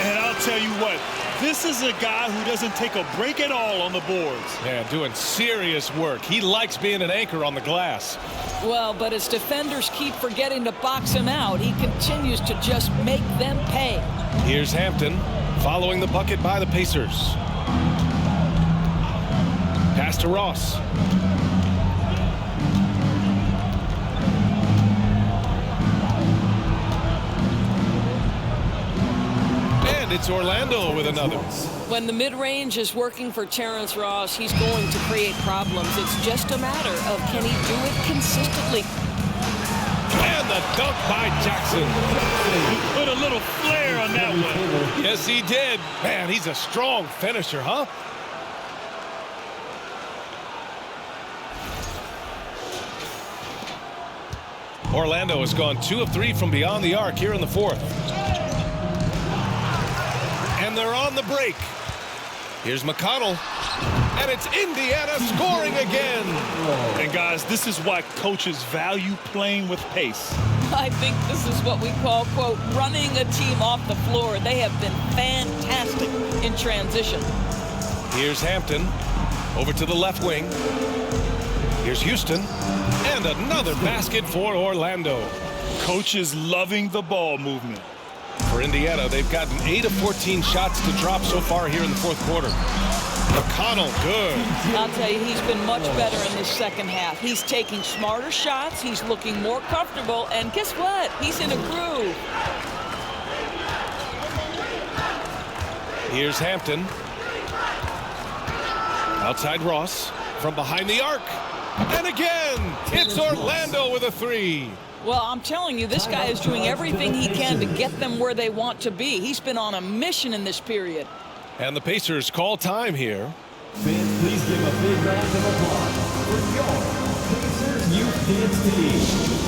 And I'll tell you what, this is a guy who doesn't take a break at all on the boards. Yeah, doing serious work. He likes being an anchor on the glass. Well, but as defenders keep forgetting to box him out, he continues to just make them pay. Here's Hampton following the bucket by the Pacers. Pass to Ross. It's Orlando with another. When the mid-range is working for Terrence Ross, he's going to create problems. It's just a matter of can he do it consistently. And the dunk by Jackson. He put a little flair on that one. Yes, he did. Man, he's a strong finisher, huh? Orlando has gone 2 of 3 from beyond the arc here in the fourth. And they're on the break. Here's McConnell. And it's Indiana scoring again. And guys, this is why coaches value playing with pace. I think this is what we call, quote, running a team off the floor. They have been fantastic in transition. Here's Hampton over to the left wing. Here's Houston. And another basket for Orlando. Coaches loving the ball movement. For Indiana, they've gotten 8 of 14 shots to drop so far here in the fourth quarter. McConnell, good. I'll tell you, he's been much better in this second half. He's taking smarter shots. He's looking more comfortable. And guess what? He's in a groove. Here's Hampton. Outside Ross. From behind the arc. And again, it's Orlando with a 3. Well, I'm telling you, this guy is doing everything he can to get them where they want to be. He's been on a mission in this period. And the Pacers call time here. Fans, please give a big round of applause for your Pacers Youth Dance Team.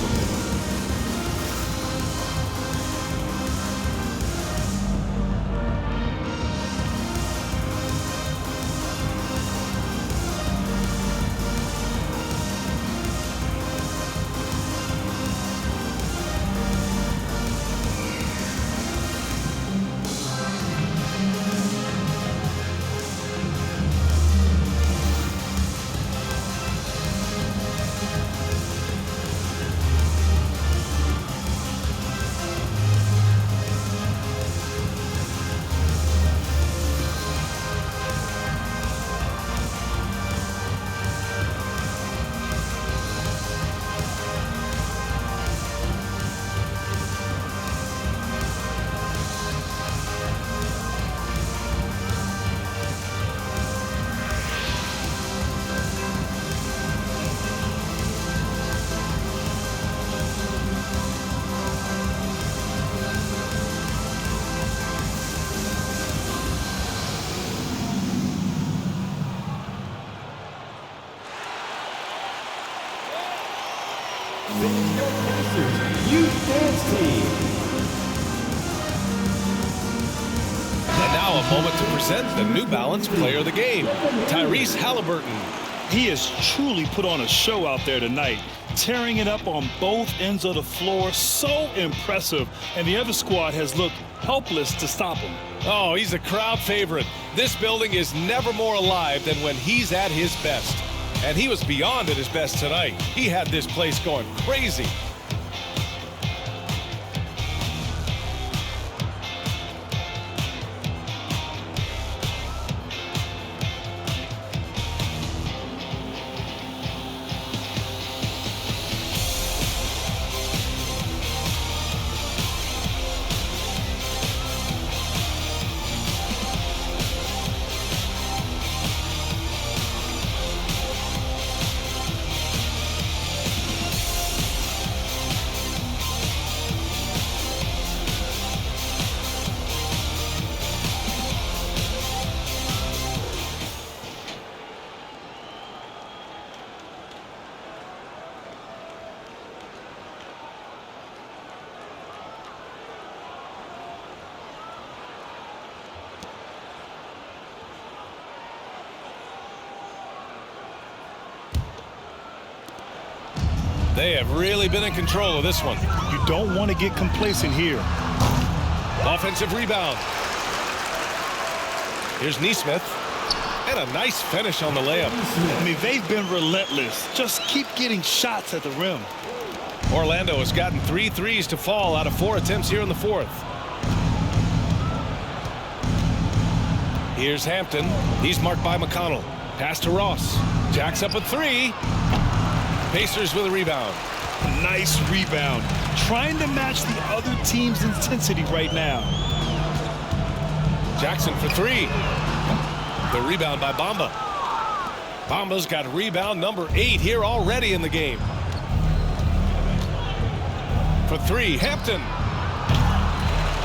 Youth Dance Team. And now a moment to present the New Balance Player of the Game, Tyrese Halliburton. He has truly put on a show out there tonight, tearing it up on both ends of the floor. So impressive, and the other squad has looked helpless to stop him. Oh, he's a crowd favorite. This building is never more alive than when he's at his best. And he was beyond at his best tonight. He had this place going crazy. They have really been in control of this one. You don't want to get complacent here. Offensive rebound. Here's Nesmith. And a nice finish on the layup. I mean, they've been relentless. Just keep getting shots at the rim. Orlando has gotten 3 threes to fall out of 4 attempts here in the fourth. Here's Hampton. He's marked by McConnell. Pass to Ross. Jacks up a 3. Pacers with a rebound. Nice rebound. Trying to match the other team's intensity right now. Jackson for three. The rebound by Bamba. Bamba's got rebound number 8 here already in the game. For three, Hampton.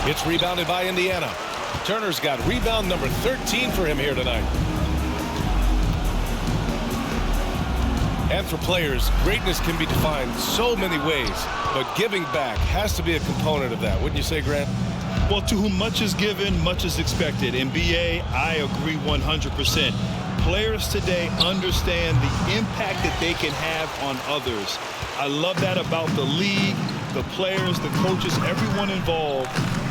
It's rebounded by Indiana. Turner's got rebound number 13 for him here tonight. And for players, greatness can be defined so many ways, but giving back has to be a component of that. Wouldn't you say, Grant? Well, to whom much is given, much is expected. In BA, I agree 100%. Players today understand the impact that they can have on others. I love that about the league, the players, the coaches, everyone involved,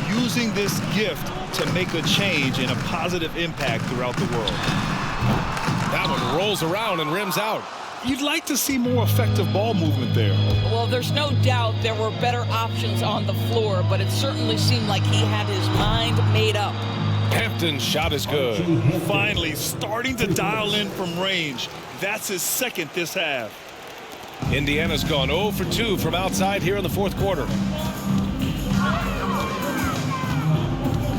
using this gift to make a change and a positive impact throughout the world. That one rolls around and rims out. You'd like to see more effective ball movement there. Well, there's no doubt there were better options on the floor, but it certainly seemed like he had his mind made up. Hampton's shot is good. Finally starting to dial in from range. That's his second this half. Indiana's gone 0 for 2 from outside here in the fourth quarter.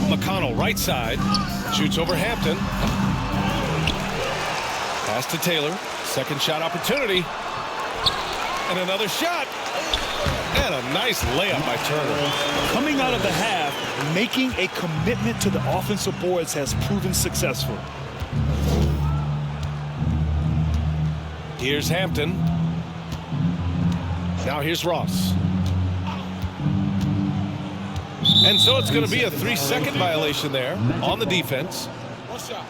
McConnell right side. Shoots over Hampton. Pass to Taylor. Second shot opportunity. And another shot. And a nice layup by Turner. Coming out of the half, making a commitment to the offensive boards has proven successful. Here's Hampton. Now here's Ross. And so it's going to be a 3-second violation there on the defense. One shot.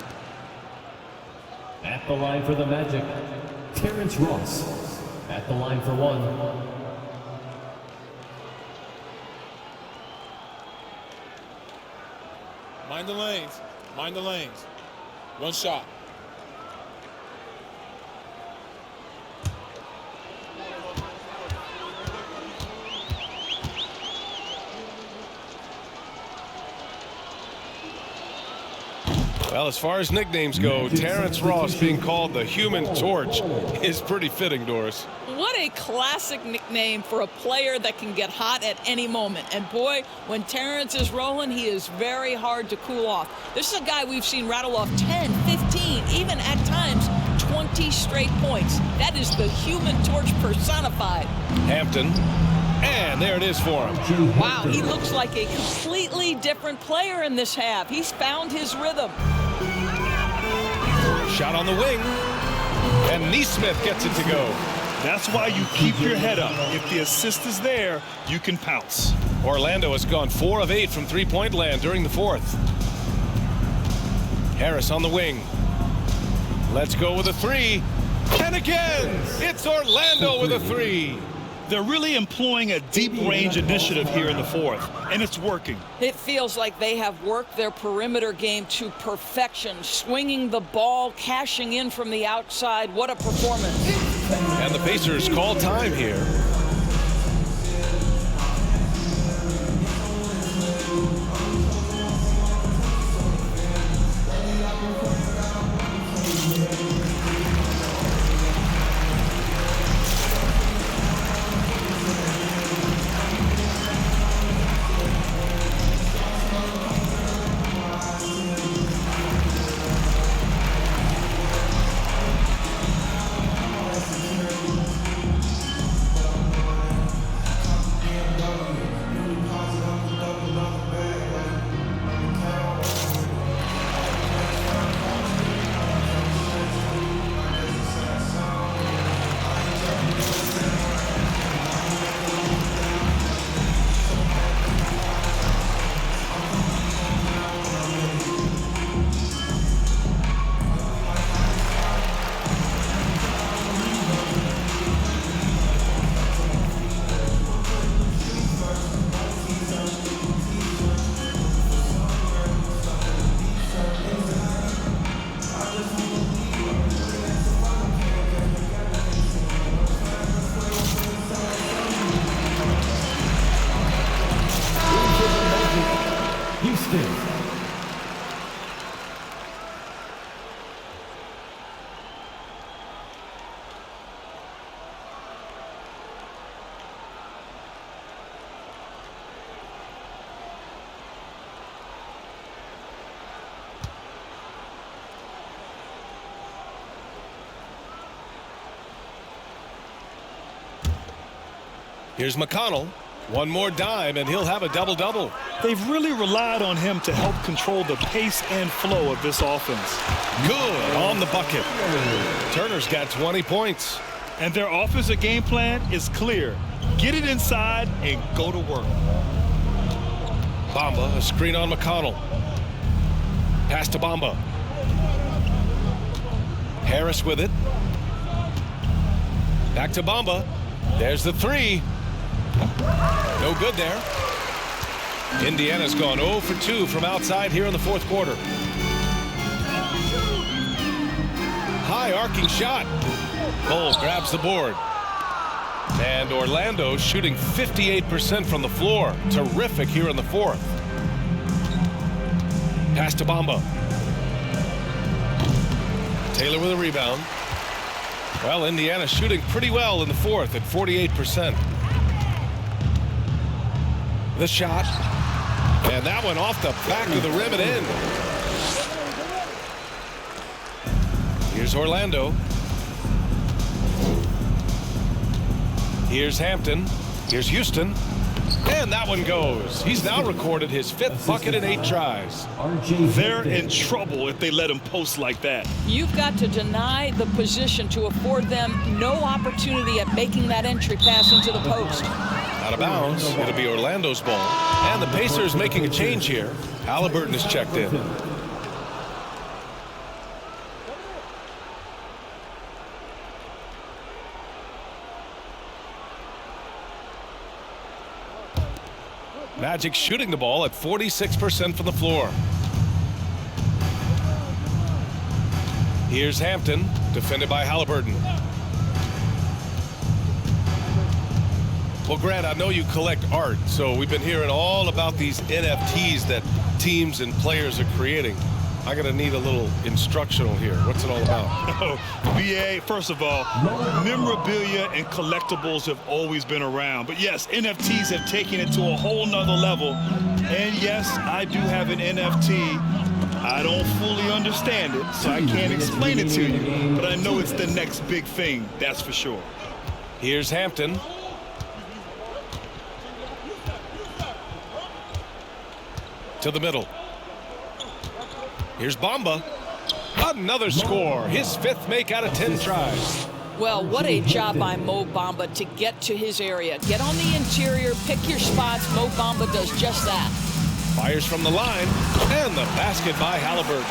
At the line for the Magic, Terrence Ross. At the line for one. Mind the lanes. Mind the lanes. One shot. Well, as far as nicknames go, Terrence Ross being called the Human Torch is pretty fitting, Doris. What a classic nickname for a player that can get hot at any moment. And boy, when Terrence is rolling, he is very hard to cool off. This is a guy we've seen rattle off 10, 15, even at times 20 straight points. That is the Human Torch personified. Hampton. And there it is for him. Wow, he looks like a completely different player in this half. He's found his rhythm. Shot on the wing. And Neesmith gets it to go. That's why you keep your head up. If the assist is there, you can pounce. Orlando has gone 4 of 8 from three-point land during the fourth. Harris on the wing. Let's go with a 3. And again, it's Orlando with a 3. They're really employing a deep range initiative here in the fourth, and it's working. It feels like they have worked their perimeter game to perfection, swinging the ball, cashing in from the outside. What a performance. And the Pacers call time here. Here's McConnell. One more dime, and he'll have a double-double. They've really relied on him to help control the pace and flow of this offense. Good on the bucket. Turner's got 20 points. And their offensive game plan is clear. Get it inside and go to work. Bamba, a screen on McConnell. Pass to Bamba. Harris with it. Back to Bamba. There's the three. No good there. Indiana's gone 0 for 2 from outside here in the fourth quarter. High arcing shot. Bull grabs the board. And Orlando shooting 58% from the floor. Terrific here in the fourth. Pass to Bamba. Taylor with a rebound. Well, Indiana shooting pretty well in the fourth at 48%. The shot. And that one off the back of the rim and in. Here's Orlando. Here's Hampton. Here's Houston. And that one goes. He's now recorded his 5th bucket in 8 tries. They're in trouble if they let him post like that. You've got to deny the position to afford them no opportunity at making that entry pass into the post. Out of bounds. It'll be Orlando's ball. And the Pacers making a change here. Halliburton is checked in. Magic shooting the ball at 46% from the floor. Here's Hampton, defended by Halliburton. Well, Grant, I know you collect art, so we've been hearing all about these NFTs that teams and players are creating. I'm going to need a little instructional here. What's it all about? BA, first of all, memorabilia and collectibles have always been around. But yes, NFTs have taken it to a whole nother level. And yes, I do have an NFT. I don't fully understand it, so I can't explain it to you. But I know it's the next big thing, that's for sure. Here's Hampton. To the middle. Here's Bamba. Another score. His 5th make out of 10 tries. Well, what a job by Mo Bamba to get to his area. Get on the interior, pick your spots. Mo Bamba does just that. Fires from the line, and the basket by Halliburton.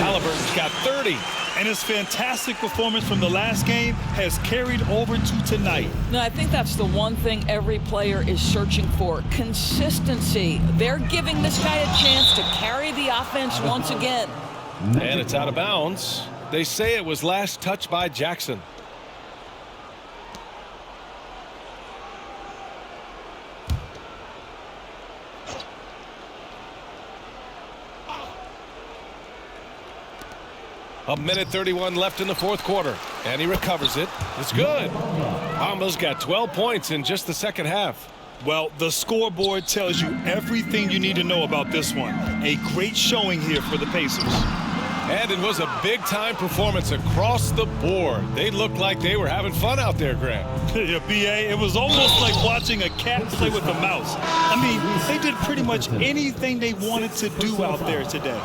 Halliburton's got 30. And his fantastic performance from the last game has carried over to tonight. No, I think that's the one thing every player is searching for. Consistency. They're giving this guy a chance to carry the offense once again. And it's out of bounds. They say it was last touched by Jackson. A minute 31 left in the fourth quarter, and he recovers it. It's good. Bamba's got 12 points in just the second half. Well, the scoreboard tells you everything you need to know about this one. A great showing here for the Pacers. And it was a big-time performance across the board. They looked like they were having fun out there, Grant. Yeah, BA, it was almost like watching a cat play with a mouse. I mean, they did pretty much anything they wanted to do out there today.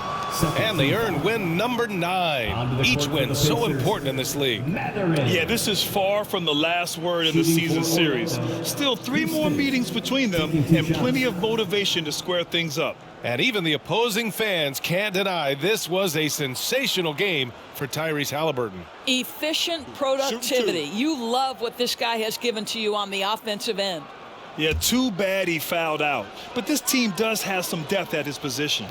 And they earned win number 9. Each win so important in this league. Yeah, this is far from the last word in the season series. Still 3 more meetings between them and plenty of motivation to square things up. And even the opposing fans can't deny this was a sensational game for Tyrese Halliburton. Efficient productivity. You love what this guy has given to you on the offensive end. Yeah, too bad he fouled out. But this team does have some depth at his position.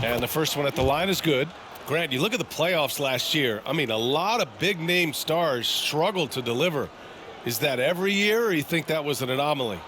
And the first one at the line is good. Grant, you look at the playoffs last year. I mean, a lot of big-name stars struggled to deliver. Is that every year, or you think that was an anomaly?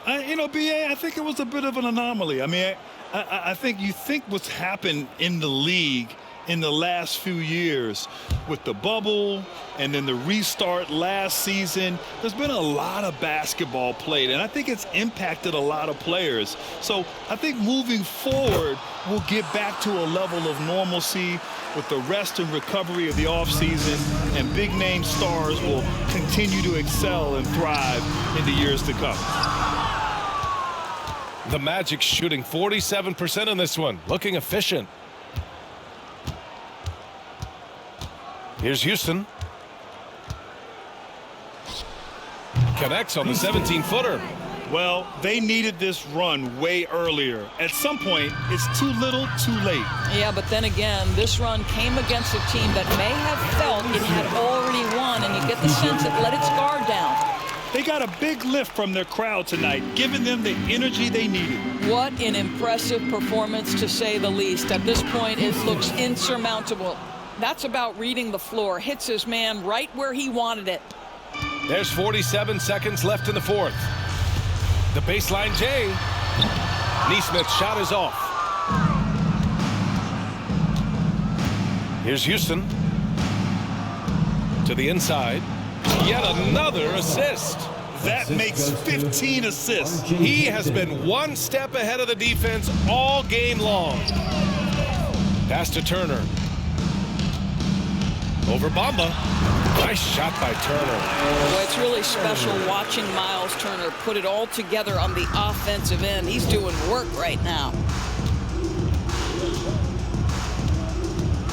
You know, BA, I think it was a bit of an anomaly. I mean, I think you think what's happened in the league in the last few years. With the bubble and then the restart last season, there's been a lot of basketball played, and I think it's impacted a lot of players. So I think moving forward, we'll get back to a level of normalcy with the rest and recovery of the offseason, and big-name stars will continue to excel and thrive in the years to come. The Magic shooting 47% on this one, looking efficient. Here's Houston. Connects on the 17-footer. Well, they needed this run way earlier. At some point, it's too little, too late. Yeah, but then again, this run came against a team that may have felt it had already won, and you get the sense it let its guard down. They got a big lift from their crowd tonight, giving them the energy they needed. What an impressive performance, to say the least. At this point, it looks insurmountable. That's about reading the floor. Hits his man right where he wanted it. There's 47 seconds left in the fourth. The baseline J. Neesmith's shot is off. Here's Houston. To the inside. Yet another assist. That makes 15 assists. He has been one step ahead of the defense all game long. Pass to Turner. Over Bamba. Nice shot by Turner. Well, it's really special watching Miles Turner put it all together on the offensive end. He's doing work right now.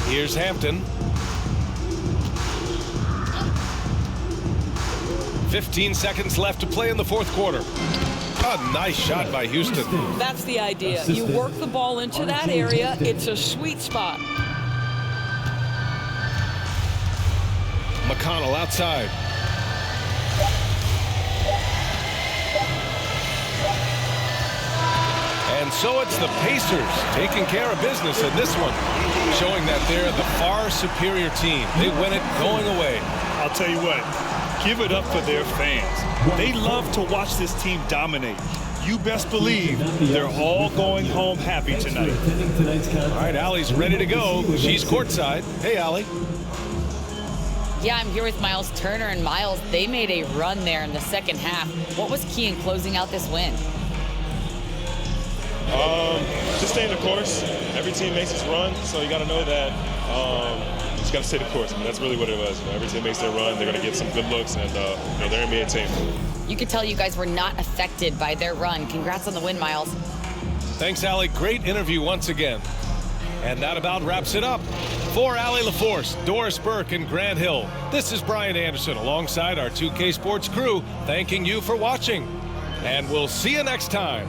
Here's Hampton. 15 seconds left to play in the fourth quarter. A nice shot by Houston. That's the idea. You work the ball into that area. It's a sweet spot. McConnell outside. And so it's the Pacers taking care of business in this one, showing that they're the far superior team. They win it going away. I'll tell you what, give it up for their fans. They love to watch this team dominate. You best believe they're all going home happy tonight. All right, Allie's ready to go. She's courtside. Hey, Allie. Yeah, I'm here with Miles Turner, and Miles, they made a run there in the second half. What was key in closing out this win? Just staying the course. Every team makes its run, so you got to know that. You just got to stay the course. I mean, that's really what it was. Every team makes their run. They're going to get some good looks, and they're an NBA team. You could tell you guys were not affected by their run. Congrats on the win, Miles. Thanks, Allie. Great interview once again. And that about wraps it up. For Allie LaForce, Doris Burke, and Grant Hill, this is Brian Anderson alongside our 2K Sports crew, thanking you for watching. And we'll see you next time.